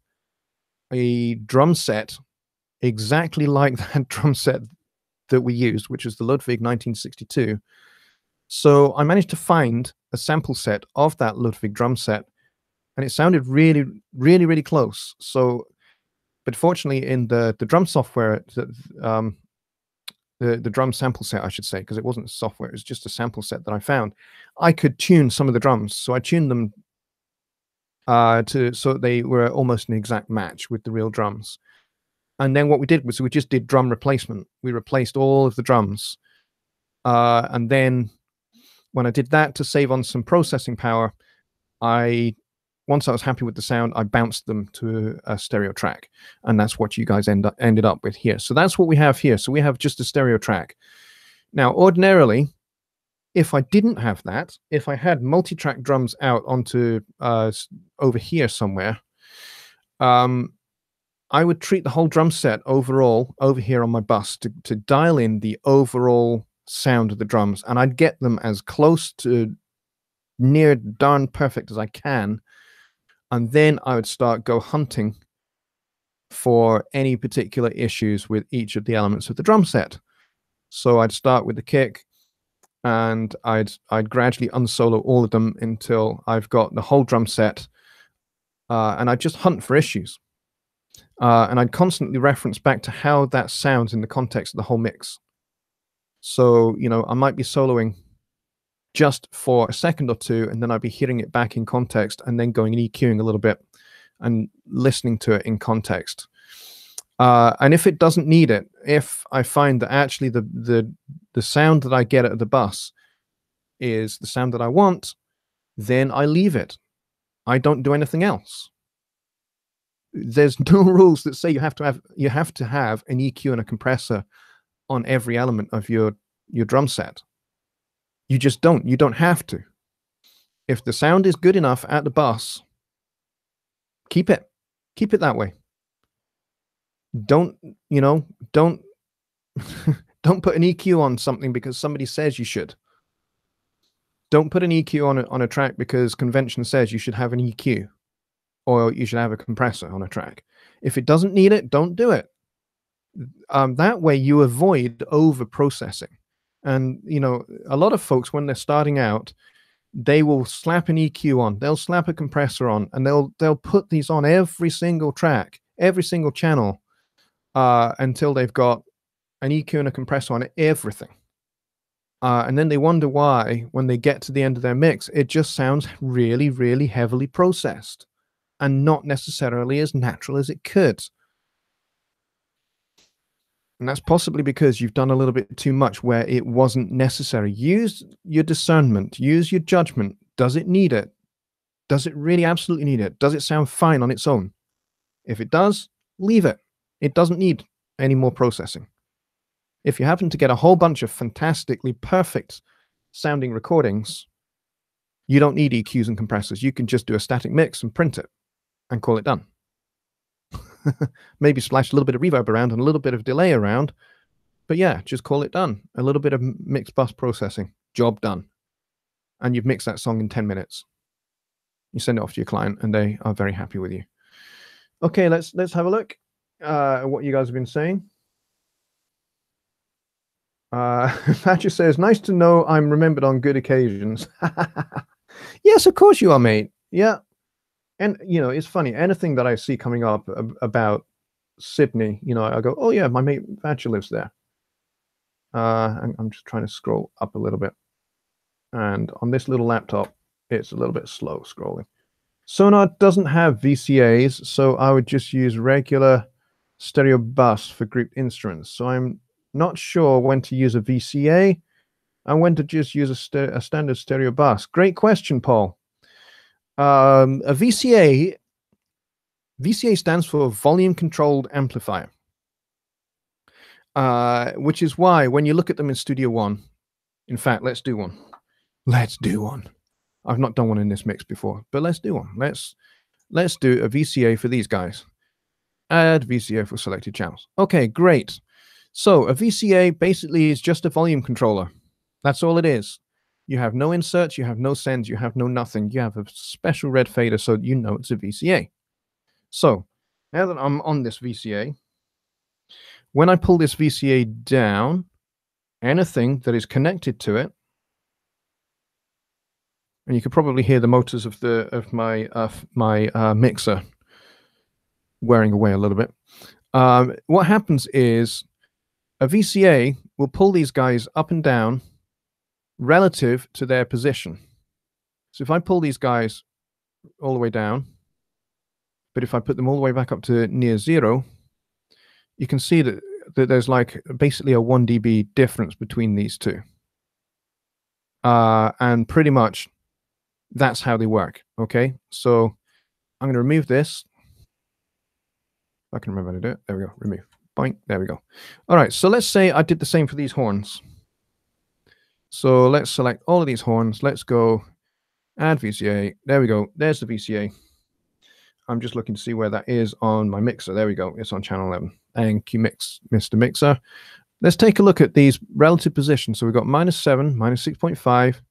a drum set exactly like that drum set that we used, which is the Ludwig 1962. So I managed to find a sample set of that Ludwig drum set, and it sounded really, really, really close. So, but fortunately, in the drum software, the drum sample set, I should say, because it wasn't software, it was just a sample set that I found, I could tune some of the drums. So I tuned them so they were almost an exact match with the real drums. And then what we did was we just did drum replacement. We replaced all of the drums. And then when I did that to save on some processing power, once I was happy with the sound, I bounced them to a stereo track. And that's what you guys ended up with here. So that's what we have here. So we have just a stereo track. Now, ordinarily, if I didn't have that, if I had multi-track drums out onto over here somewhere, I would treat the whole drum set overall over here on my bus to dial in the overall sound of the drums, and I'd get them as close to near darn perfect as I can, and then I would start go hunting for any particular issues with each of the elements of the drum set. So I'd start with the kick, and I'd gradually unsolo all of them until I've got the whole drum set, and I'd just hunt for issues. And I'd constantly reference back to how that sounds in the context of the whole mix. So, you know, I might be soloing just for a second or two, and then I'd be hearing it back in context, and then going and EQing a little bit and listening to it in context. And if it doesn't need it, if I find that actually the sound that I get at the bus is the sound that I want, then I leave it. I don't do anything else. There's no rules that say you have to have an EQ and a compressor on every element of your drum set. You just don't. You don't have to. If the sound is good enough at the bus, keep it that way. Don't don't put an EQ on something because somebody says you should. Don't put an EQ on a track because convention says you should have an EQ. Or you should have a compressor on a track. If it doesn't need it, don't do it. That way you avoid over processing. And you know, a lot of folks, when they're starting out, they will slap an EQ on, they'll slap a compressor on, and they'll put these on every single track, every single channel, until they've got an EQ and a compressor on everything. And then they wonder why, when they get to the end of their mix, it just sounds really, really heavily processed and not necessarily as natural as it could. And that's possibly because you've done a little bit too much where it wasn't necessary. Use your discernment, use your judgment. Does it need it? Does it really absolutely need it? Does it sound fine on its own? If it does, leave it. It doesn't need any more processing. If you happen to get a whole bunch of fantastically perfect sounding recordings, you don't need EQs and compressors. You can just do a static mix and print it and call it done. Maybe splash a little bit of reverb around and a little bit of delay around, but yeah, just call it done. A little bit of mixed bus processing, job done. And you've mixed that song in 10 minutes. You send it off to your client and they are very happy with you. Okay, let's have a look at what you guys have been saying. Thatcher says, nice to know I'm remembered on good occasions. Yes, of course you are, mate. Yeah. And, you know, it's funny, anything that I see coming up about Sydney, you know, I go, oh, yeah, my mate Thatcher lives there. I'm just trying to scroll up a little bit. And on this little laptop, it's a little bit slow scrolling. Sonar doesn't have VCAs, so I would just use regular stereo bus for grouped instruments. So I'm not sure when to use a VCA and when to just use a standard stereo bus. Great question, Paul. A VCA stands for volume controlled amplifier, which is why when you look at them in Studio One, in fact, let's do one. I've not done one in this mix before, but let's do one. Let's do a VCA for these guys. Add VCA for selected channels. Okay, great. So a VCA basically is just a volume controller. That's all it is. You have no inserts, you have no sends, you have no nothing. You have a special red fader so you know it's a VCA. So now that I'm on this VCA, When I pull this VCA down, anything that is connected to it, and you can probably hear the motors of my mixer wearing away a little bit. What happens is a VCA will pull these guys up and down relative to their position. So if I pull these guys all the way down, but if I put them all the way back up to near 0, you can see that there's like basically a 1 dB difference between these two. And pretty much that's how they work. Okay, so I'm going to remove this. I can remember how to do it. There we go. Remove. Boink. There we go. All right. So let's say I did the same for these horns. So let's select all of these horns. Let's go add VCA. There we go. There's the VCA. I'm just looking to see where that is on my mixer. There we go. It's on channel 11. Thank you, Mr. Mixer. Let's take a look at these relative positions. So we've got -7, -6.5,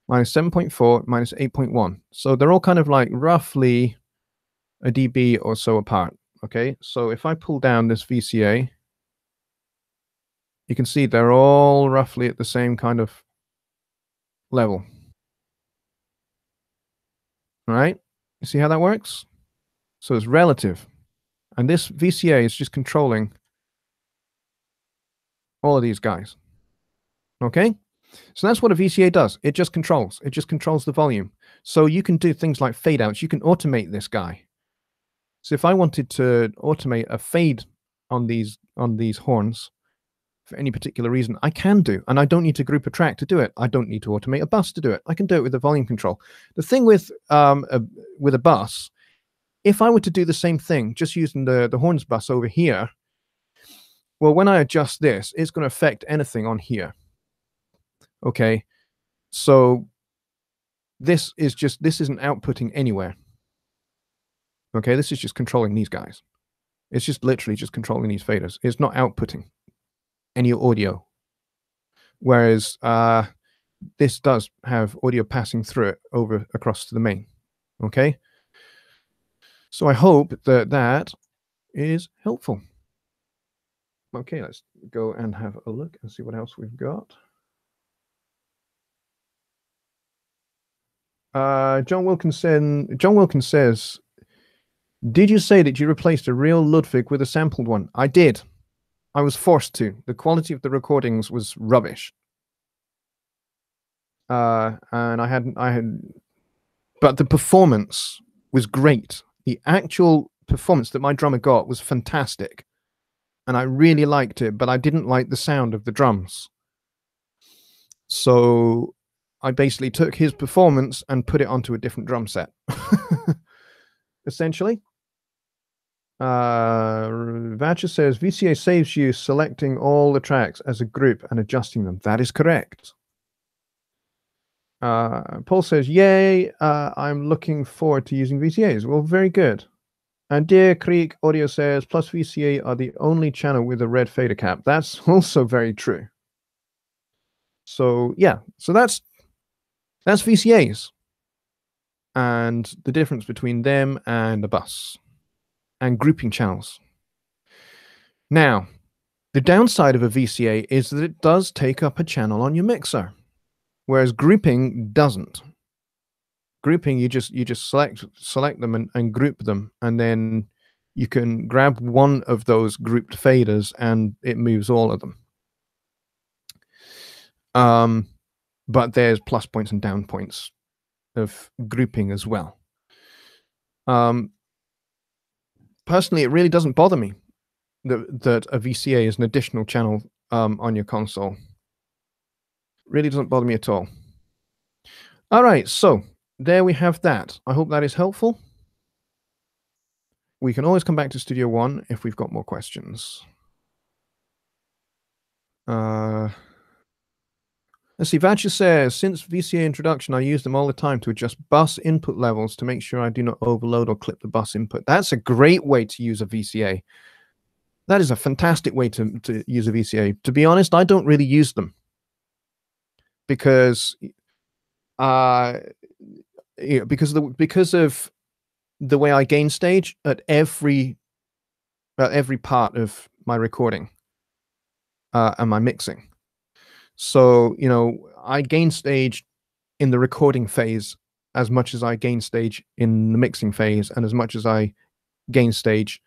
-7.4, -8.1. So they're all kind of like roughly a dB or so apart. Okay, so if I pull down this VCA, you can see they're all roughly at the same kind of level. All right, you see how that works? So it's relative. And this VCA is just controlling all of these guys. Okay, so that's what a VCA does. It just controls. It just controls the volume. So you can do things like fade outs. You can automate this guy. So if I wanted to automate a fade on these horns for any particular reason, I can do, and I don't need to group a track to do it. I don't need to automate a bus to do it. I can do it with the volume control. The thing with a bus, if I were to do the same thing, just using the horns bus over here, well, when I adjust this, it's going to affect anything on here. Okay, so this isn't outputting anywhere. Okay, this is just controlling these guys. It's just literally just controlling these faders. It's not outputting any audio. Whereas this does have audio passing through it over across to the main. Okay, so I hope that that is helpful. Okay, let's go and have a look and see what else we've got. John Wilkins says, did you say that you replaced a real Ludwig with a sampled one? I did. I was forced to. The quality of the recordings was rubbish. And I had, but the performance was great. The actual performance that my drummer got was fantastic. And I really liked it, but I didn't like the sound of the drums. So I basically took his performance and put it onto a different drum set. Essentially. Vatcher says VCA saves you selecting all the tracks as a group and adjusting them. That is correct. Paul says, yay, I'm looking forward to using VCAs. Well, very good. And Deer Creek Audio says, plus VCA are the only channel with a red fader cap. That's also very true. So yeah, so that's VCAs and the difference between them and the bus and grouping channels. Now, the downside of a VCA is that it does take up a channel on your mixer, whereas grouping doesn't. Grouping, you just select them and group them, and then you can grab one of those grouped faders and it moves all of them. But there's plus points and down points of grouping as well. Personally, it really doesn't bother me that a VCA is an additional channel on your console. Really doesn't bother me at all. All right, so there we have that. I hope that is helpful. We can always come back to Studio One if we've got more questions. Let's see, Vatcher says, since VCA introduction, I use them all the time to adjust bus input levels to make sure I do not overload or clip the bus input. That's a great way to use a VCA. That is a fantastic way to use a VCA. To be honest, I don't really use them because of the way I gain stage at every part of my recording and my mixing. So, you know, I gain stage in the recording phase as much as I gain stage in the mixing phase, and as much as I gain stage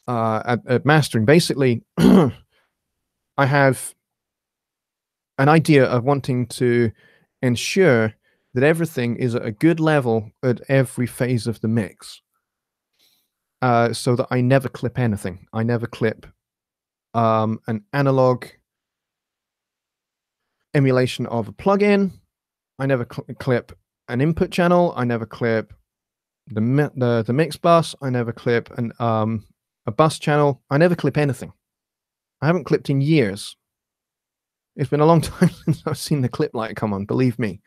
at mastering. Basically, I have an idea of wanting to ensure that everything is at a good level at every phase of the mix, so that I never clip anything. I never clip an analog emulation of a plugin. I never clip an input channel. I never clip the mix bus. I never clip a bus channel. I never clip anything. I haven't clipped in years. It's been a long time since I've seen the clip light come on, believe me.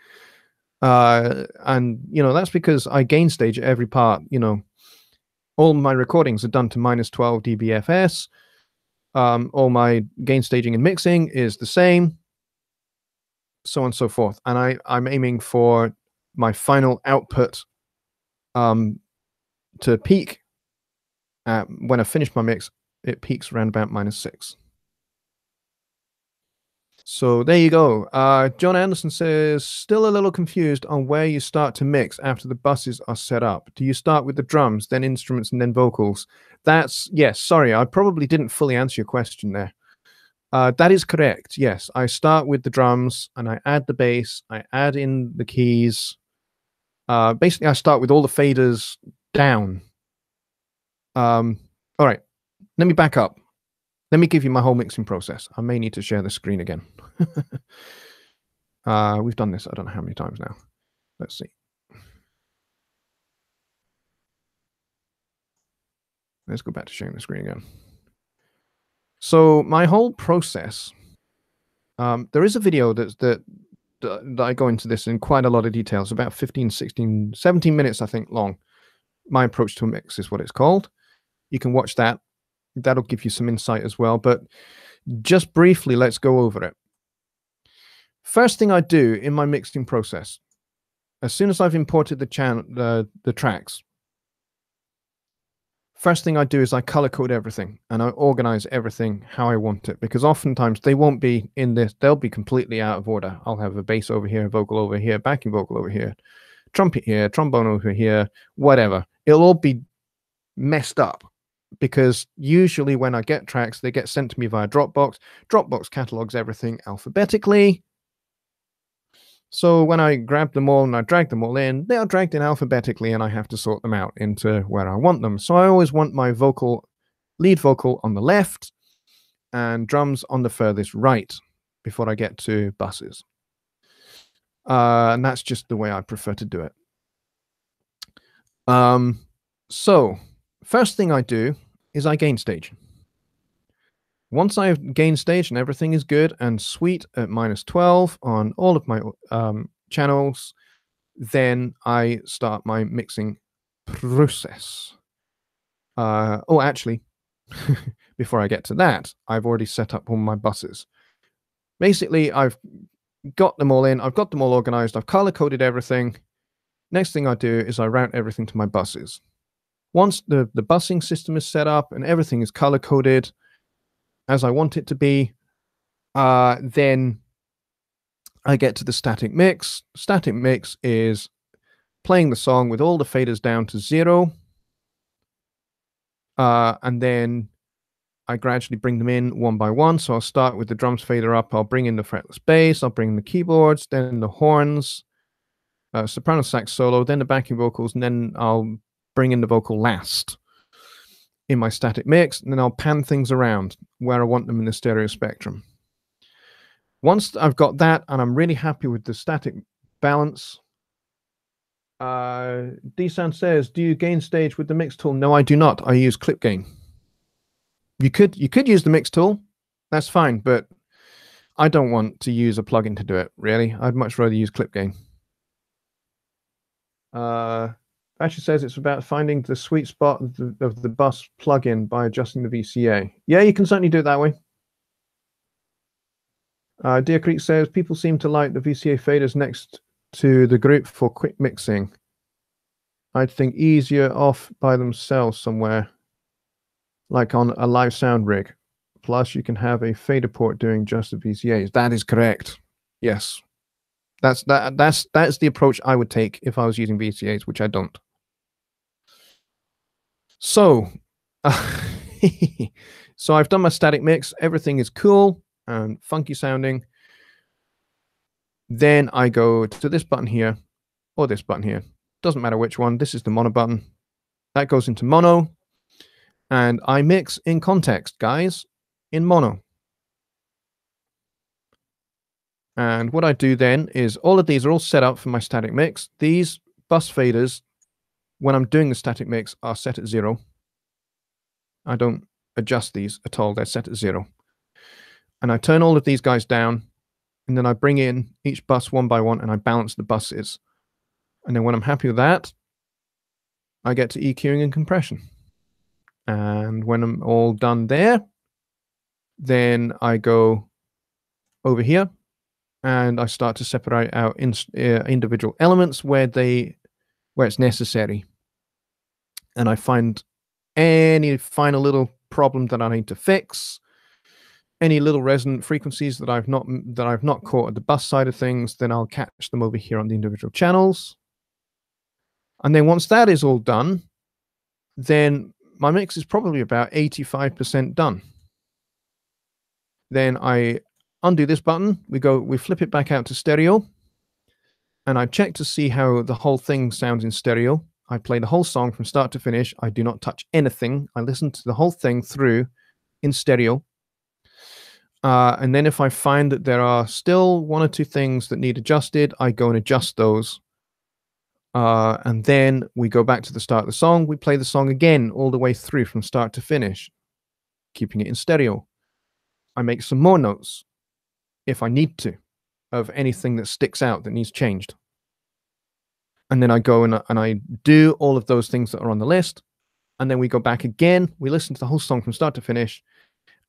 And, you know, that's because I gain stage at every part. You know, all my recordings are done to -12 dBFS. All my gain staging and mixing is the same, so on and so forth. And I'm aiming for my final output to peak when I finish my mix. It peaks around about -6. So there you go. John Anderson says, still a little confused on where you start to mix after the buses are set up. Do you start with the drums, then instruments, and then vocals? Yes, sorry, I probably didn't fully answer your question there. That is correct, yes. I start with the drums, and I add the bass, I add in the keys. Basically, I start with all the faders down. All right, let me back up. Let me give you my whole mixing process. I may need to share the screen again. We've done this, I don't know how many times now. Let's see. Let's go back to sharing the screen again. So my whole process, there is a video that I go into this in quite a lot of details, about 15, 16, 17 minutes, I think, long. My approach to a mix is what it's called. You can watch that. That'll give you some insight as well. But just briefly, let's go over it. First thing I do in my mixing process, as soon as I've imported the tracks, first thing I do is I color code everything and I organize everything how I want it, because oftentimes they won't be in this, they'll be completely out of order. I'll have a bass over here, vocal over here, backing vocal over here, trumpet here, trombone over here, whatever. It'll all be messed up, because usually when I get tracks, they get sent to me via Dropbox. Dropbox catalogs everything alphabetically. So when I grab them all and I drag them all in, they are dragged in alphabetically, and I have to sort them out into where I want them. So I always want my lead vocal on the left and drums on the furthest right before I get to buses. And that's just the way I prefer to do it. So first thing I do is I gain stage. Once I've gained stage and everything is good and sweet at -12 on all of my channels, then I start my mixing process. Oh, actually, before I get to that, I've already set up all my buses. Basically, I've got them all in, I've got them all organized, I've color-coded everything. Next thing I do is I route everything to my buses. Once the busing system is set up and everything is color-coded as I want it to be, then I get to the static mix. Static mix is playing the song with all the faders down to 0. And then I gradually bring them in one by one. So I'll start with the drums fader up. I'll bring in the fretless bass. I'll bring in the keyboards, then the horns, soprano sax solo, then the backing vocals, and then I'll bring in the vocal last in my static mix, and then I'll pan things around where I want them in the stereo spectrum. Once I've got that and I'm really happy with the static balance, D-Sound says, do you gain stage with the mix tool? No, I do not. I use clip gain. You could use the mix tool. That's fine, but I don't want to use a plugin to do it, really. I'd much rather use clip gain. Actually says it's about finding the sweet spot of the bus plugin by adjusting the VCA. Yeah, you can certainly do it that way. Deer Creek says people seem to like the VCA faders next to the group for quick mixing. I'd think easier off by themselves somewhere. like on a live sound rig. Plus, you can have a fader port doing just the VCAs. That is correct. Yes, that's the approach I would take if I was using VCAs, which I don't. So, so I've done my static mix. Everything is cool and funky sounding. Then I go to this button here or this button here. Doesn't matter which one. This is the mono button. That goes into mono. And I mix in context, guys, in mono. And what I do then is all of these are all set up for my static mix. These bus faders, when I'm doing the static mix, are set at 0. I don't adjust these at all. They're set at 0. And I turn all of these guys down, and then I bring in each bus one by one, and I balance the buses. And then when I'm happy with that, I get to EQing and compression. And when I'm all done there, then I go over here, and I start to separate out individual elements where it's necessary. And I find any final little problem that I need to fix, any little resonant frequencies that I've not caught at the bus side of things, then I'll catch them over here on the individual channels. And then once that is all done, then my mix is probably about 85% done. Then I undo this button, we flip it back out to stereo, and I check to see how the whole thing sounds in stereo. I play the whole song from start to finish. I do not touch anything. I listen to the whole thing through in stereo. And then if I find that there are still one or two things that need adjusted, I go and adjust those. And then we go back to the start of the song. We play the song again all the way through from start to finish, keeping it in stereo. I make some more notes, if I need to, of anything that sticks out that needs changed. And then I go and I do all of those things that are on the list. And then we go back again. We listen to the whole song from start to finish.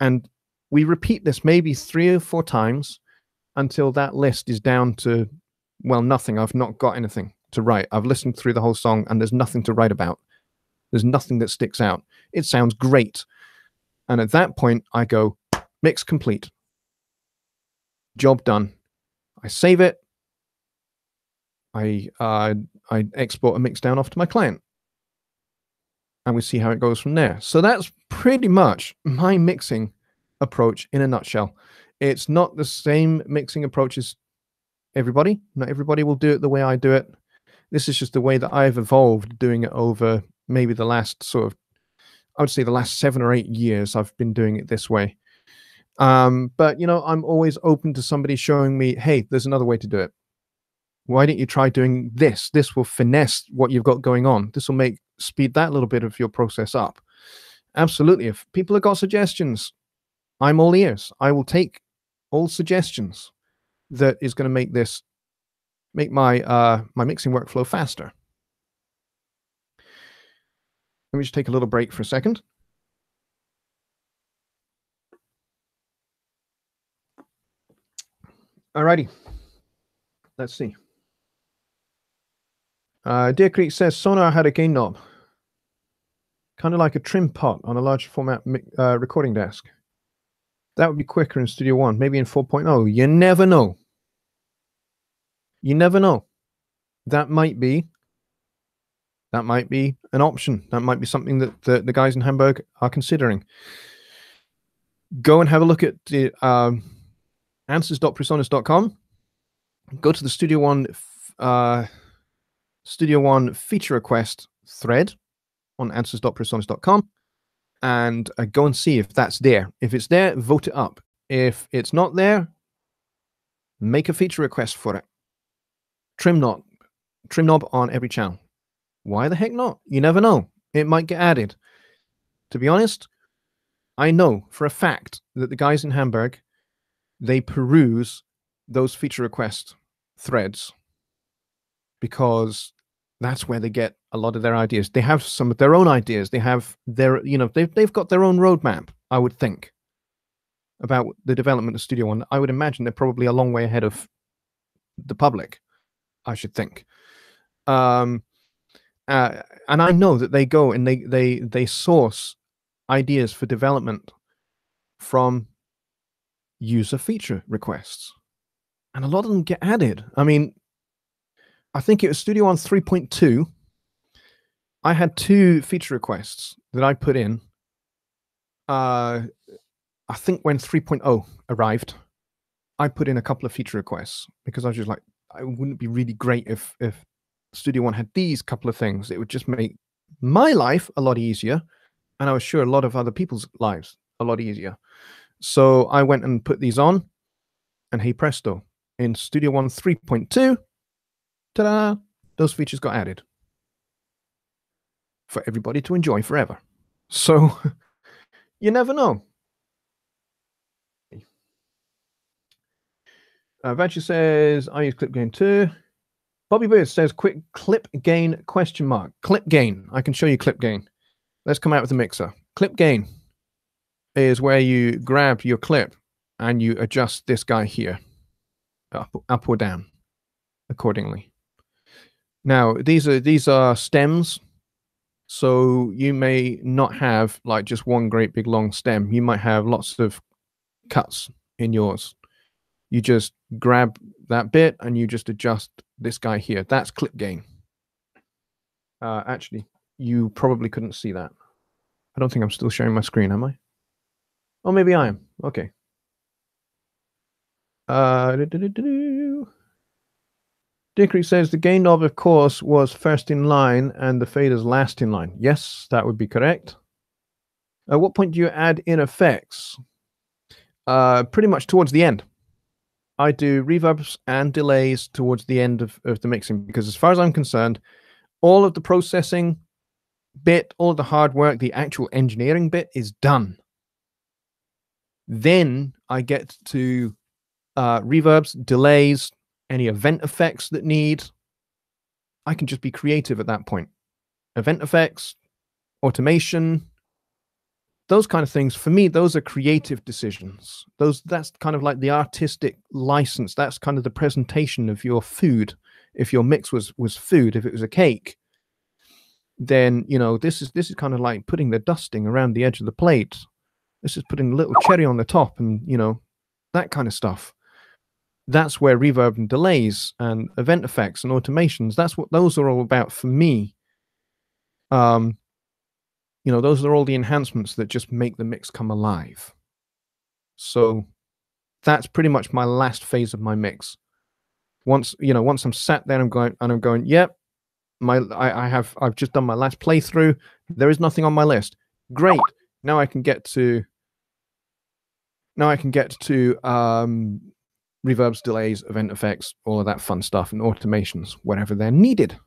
And we repeat this maybe 3 or 4 times until that list is down to, well, nothing. I've not got anything to write. I've listened through the whole song and there's nothing to write about. There's nothing that sticks out. It sounds great. And at that point, I go, mix complete. Job done. I save it. I export a mix down off to my client. And we see how it goes from there. So that's pretty much my mixing approach in a nutshell. It's not the same mixing approach as everybody. Not everybody will do it the way I do it. This is just the way that I've evolved doing it over maybe the last I would say the last 7 or 8 years I've been doing it this way. But, I'm always open to somebody showing me, hey, there's another way to do it. Why don't you try doing this? This will finesse what you've got going on. This will speed that little bit of your process up. Absolutely. If people have got suggestions, I'm all ears. I will take all suggestions that is going to make my mixing workflow faster. Let me just take a little break for a second. Alrighty. Let's see. Deer Creek says Sonar had a gain knob, kind of like a trim pot on a large format recording desk. That would be quicker in Studio One, maybe in 4.0. You never know. You never know. That might be an option. That might be something that the guys in Hamburg are considering. Go and have a look at the answers.presonus.com. Go to the Studio One feature request thread on answers.presonus.com and go and see if that's there. If it's there, vote it up. If it's not there, make a feature request for it. Trim knob on every channel. Why the heck not? You never know. It might get added. To be honest, I know for a fact that the guys in Hamburg, they peruse those feature request threads because that's where they get a lot of their ideas. They have some of their own ideas. They have their, they've got their own roadmap, I would think, about the development of Studio One. I would imagine they're probably a long way ahead of the public, I should think. And I know that they go and they source ideas for development from user feature requests. And a lot of them get added. I mean, I think it was Studio One 3.2. I had 2 feature requests that I put in. I think when 3.0 arrived, I put in a couple of feature requests because I was just like, it wouldn't be really great if Studio One had these couple of things. It would just make my life a lot easier, and I was sure a lot of other people's lives a lot easier. So I went and put these on, and hey presto, in Studio One 3.2, ta-da, those features got added for everybody to enjoy forever. So you never know. Vanchi says, I use clip gain too. Bobby Bird says, quick clip gain question mark. Clip gain. I can show you clip gain. Let's come out with the mixer. Clip gain is where you grab your clip and you adjust this guy here, up or down, accordingly. Now, these are stems, so you may not have like just one great big long stem. You might have lots of cuts in yours. You just grab that bit and you just adjust this guy here. That's clip gain. Actually, you probably couldn't see that. I don't think I'm still sharing my screen, am I? Oh, maybe I am. Okay. Dickery says the gain knob, of course, was first in line and the faders last in line. Yes, that would be correct. At what point do you add in effects? Pretty much towards the end. I do reverbs and delays towards the end of the mixing because as far as I'm concerned, all of the processing bit, all of the hard work, the actual engineering bit is done. Then I get to reverbs, delays, any event effects that need. I can just be creative at that point. Event effects, automation, those kind of things, for me, those are creative decisions. That's kind of like the artistic license. That's kind of the presentation of your food. If your mix was food, if it was a cake, then this is kind of like putting the dusting around the edge of the plate. This is putting a little cherry on the top, and that kind of stuff. That's where reverb and delays and event effects and automations, that's what those are all about for me. Those are all the enhancements that just make the mix come alive. So that's pretty much my last phase of my mix. Once I'm sat there, I'm going, yep, I've just done my last playthrough. There is nothing on my list. Great. Now I can get to reverbs, delays, event effects, all of that fun stuff, and automations wherever they're needed.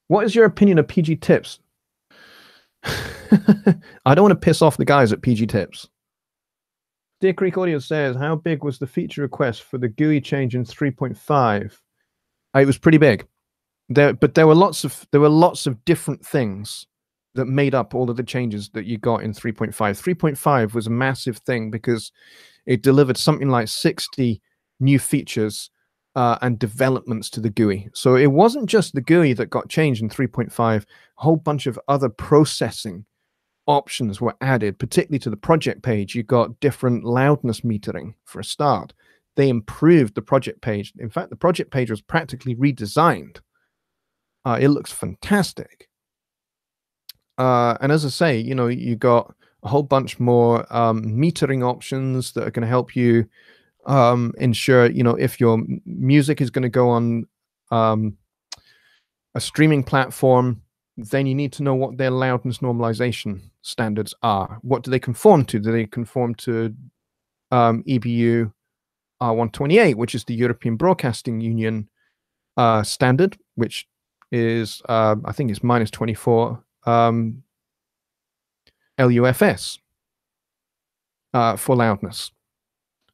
What is your opinion of PG Tips? I don't want to piss off the guys at PG Tips. Deer Creek Audio says, how big was the feature request for the GUI change in 3.5? It was pretty big. But there were lots of different things that made up all of the changes that you got in 3.5. 3.5 was a massive thing because it delivered something like 60 new features and developments to the GUI. So it wasn't just the GUI that got changed in 3.5. A whole bunch of other processing options were added, particularly to the project page. You got different loudness metering for a start. They improved the project page. In fact, the project page was practically redesigned. It looks fantastic. And as I say, you got a whole bunch more metering options that are going to help you ensure, if your music is going to go on a streaming platform, then you need to know what their loudness normalization standards are. What do they conform to? Do they conform to EBU R128, which is the European Broadcasting Union standard, which is, I think it's -24 LUFS for loudness.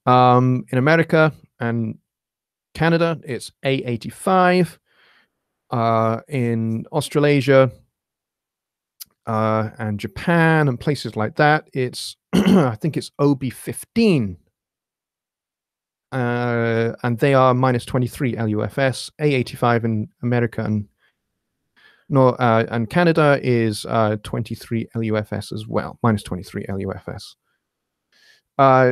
In America and Canada, it's A85. In Australasia and Japan and places like that, it's I think it's OB15. And they are -23 LUFS, A85 in America and No, and Canada is 23 LUFS as well, minus 23 LUFS.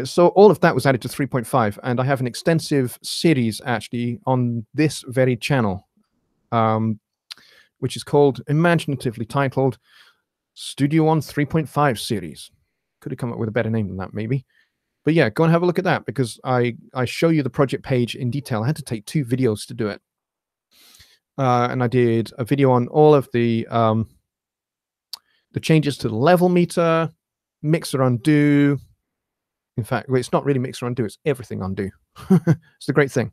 So all of that was added to 3.5, and I have an extensive series actually on this very channel, which is called, imaginatively titled, Studio One 3.5 series. Could have come up with a better name than that, maybe. But yeah, go and have a look at that, because I show you the project page in detail. I had to take 2 videos to do it. And I did a video on all of the changes to the level meter, mixer undo. In fact, well, it's not really mixer undo, it's everything undo. It's the great thing.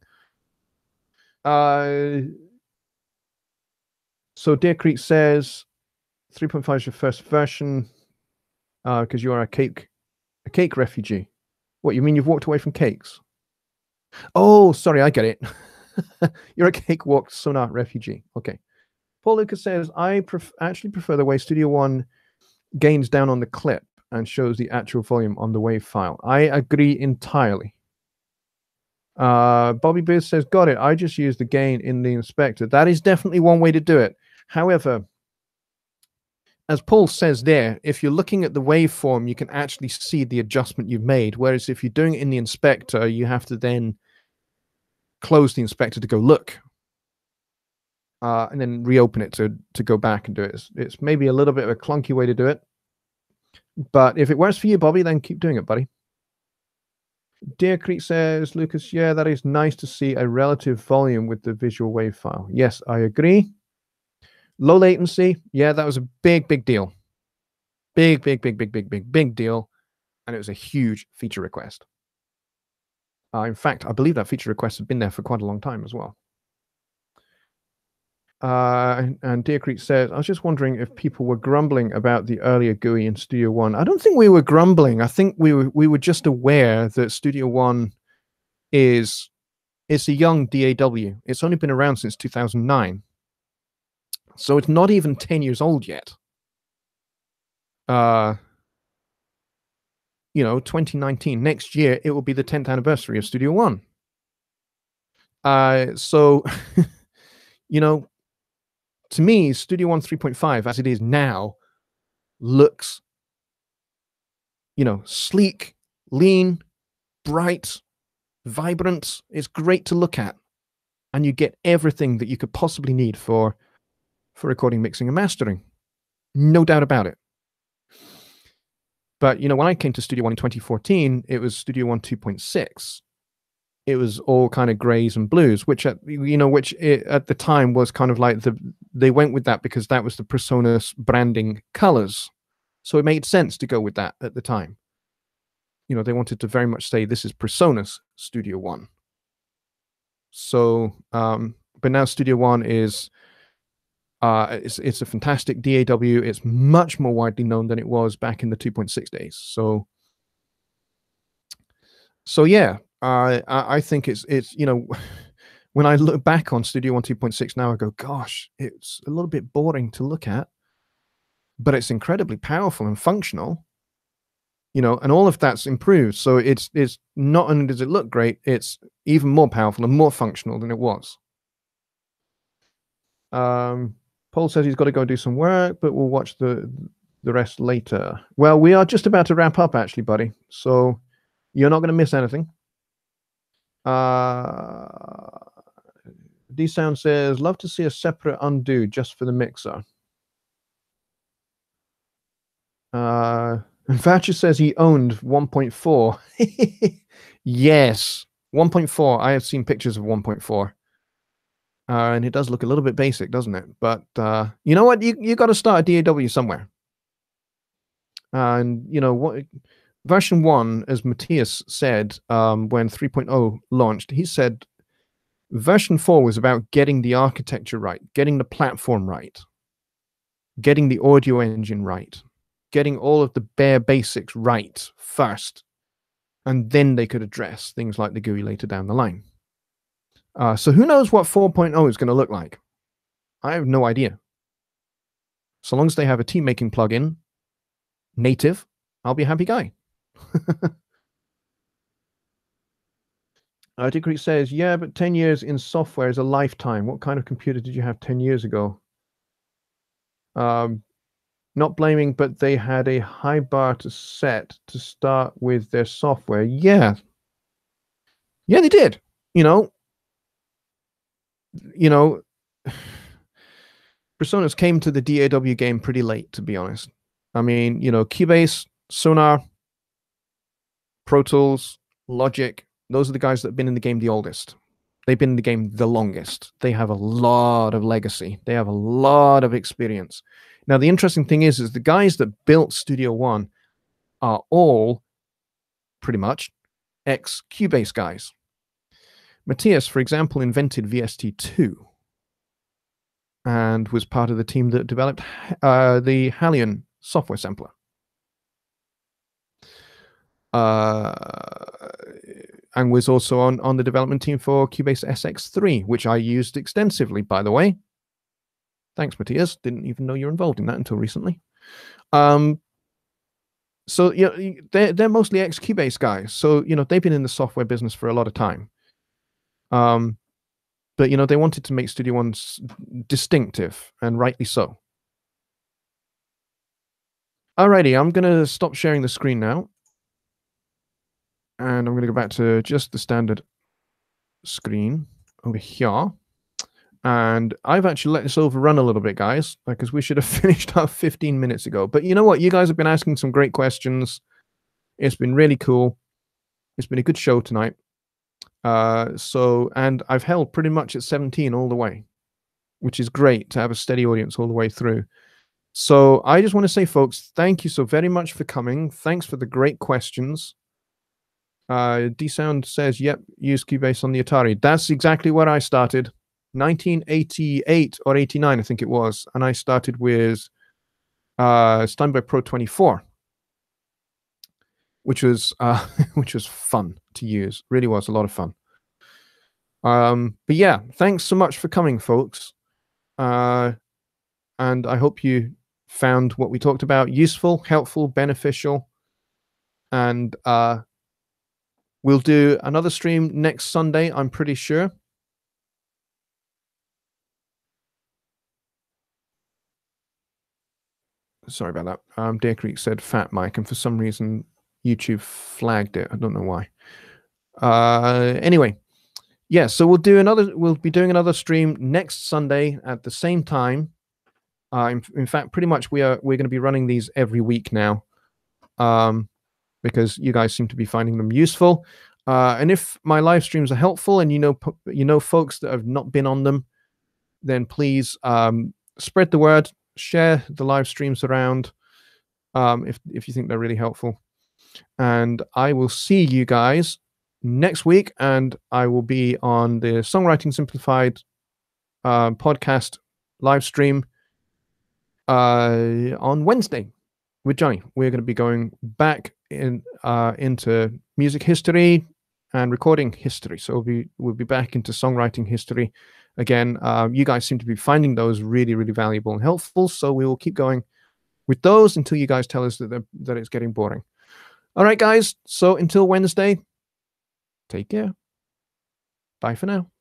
So Deer Creek says 3.5 is your first version because you are a cake refugee. What, you mean you've walked away from cakes? Oh, sorry, I get it. You're a cakewalk sonar refugee. Okay. Paul Lucas says, I actually prefer the way Studio One gains down on the clip and shows the actual volume on the WAV file. I agree entirely. Bobby Booth says, got it. I just use the gain in the inspector. That is definitely one way to do it. However, as Paul says there, if you're looking at the waveform, you can actually see the adjustment you've made. Whereas if you're doing it in the inspector, you have to then close the inspector to go look. And then reopen it to go back and do it. It's maybe a little bit of a clunky way to do it. But if it works for you, Bobby, then keep doing it, buddy. Deer Creek says, Lucas, yeah, that is nice to see a relative volume with the visual wave file. Yes, I agree. Low latency, yeah, that was a big deal. Big deal. And it was a huge feature request. In fact, I believe that feature request had been there for quite a long time as well. And Deer Creek says, I was just wondering if people were grumbling about the earlier GUI in Studio One. I don't think we were grumbling. I think we were just aware that Studio One it's a young DAW. It's only been around since 2009. So it's not even 10 years old yet. 2019, next year, it will be the 10th anniversary of Studio One. So, to me, Studio One 3.5, as it is now, looks, sleek, lean, bright, vibrant. It's great to look at. And you get everything that you could possibly need for recording, mixing, and mastering. No doubt about it. But, when I came to Studio One in 2014, it was Studio One 2.6. It was all kind of grays and blues, which at the time was kind of like they went with that because that was the PreSonus branding colors. So it made sense to go with that at the time. They wanted to very much say this is PreSonus Studio One. So, but now Studio One is, it's a fantastic DAW. It's much more widely known than it was back in the 2.6 days. So yeah. I think it's when I look back on Studio One 2.6 now, I go, gosh, it's a little bit boring to look at, but it's incredibly powerful and functional, and all of that's improved. So it's not only does it look great, it's even more powerful and more functional than it was. Paul says he's got to go do some work, but we'll watch the rest later. Well, we are just about to wrap up, actually, buddy. So you're not going to miss anything. D-Sound says, love to see a separate undo just for the mixer. And Thatcher says he owned 1.4. Yes, 1.4. I have seen pictures of 1.4. And it does look a little bit basic, doesn't it? But you know what? You got to start a DAW somewhere. And what? Version 1, as Matthias said, when 3.0 launched, he said version 4 was about getting the architecture right, getting the platform right, getting the audio engine right, getting all of the bare basics right first, and then they could address things like the GUI later down the line. So who knows what 4.0 is going to look like? I have no idea. So long as they have a team making plugin, native, I'll be a happy guy. Degree says, yeah, but 10 years in software is a lifetime. What kind of computer did you have 10 years ago? Not blaming, but they had a high bar to set to start with their software. Yeah, they did. You know, you know, Personas came to the DAW game pretty late, to be honest. I mean, Cubase, Sonar, Pro Tools, Logic, those are the guys that have been in the game the oldest. They've been in the game the longest. They have a lot of legacy. They have a lot of experience. Now, the interesting thing is the guys that built Studio One are all pretty much ex-Cubase guys. Matthias, for example, invented VST2 and was part of the team that developed the Halion software sampler. And was also on the development team for Cubase SX3, which I used extensively, by the way. Thanks, Matthias. Didn't even know you're involved in that until recently. So they're mostly ex-Cubase guys. So they've been in the software business for a lot of time. But they wanted to make Studio One distinctive, and rightly so. Alrighty, I'm gonna stop sharing the screen now. And I'm going to go back to just the standard screen over here. And I've actually let this overrun a little bit, guys, because we should have finished up 15 minutes ago. But you know what? You guys have been asking some great questions. It's been really cool. It's been a good show tonight. And I've held pretty much at 17 all the way, which is great to have a steady audience all the way through. So I just want to say, folks, thank you so very much for coming. Thanks for the great questions. D-Sound says, yep, use Cubase on the Atari. That's exactly where I started. 1988 or 89, I think it was. And I started with Steinberg Pro 24, which was fun to use. Really was a lot of fun. But yeah, thanks so much for coming, folks. And I hope you found what we talked about useful, helpful, beneficial. And we'll do another stream next Sunday, I'm pretty sure. Sorry about that. Deer Creek said Fat Mike, and for some reason YouTube flagged it. I don't know why. Anyway, yeah, so we'll be doing another stream next Sunday at the same time. In fact, pretty much we're going to be running these every week now. Because you guys seem to be finding them useful. And if my live streams are helpful and you know folks that have not been on them, then please spread the word, share the live streams around if you think they're really helpful. And I will see you guys next week, and I will be on the Songwriting Simplified podcast live stream on Wednesday with Jonny. We're going to be going back into music history and recording history. So we'll be back into songwriting history again. You guys seem to be finding those really, really valuable and helpful. So we will keep going with those until you guys tell us that it's getting boring. All right, guys. So until Wednesday, take care. Bye for now.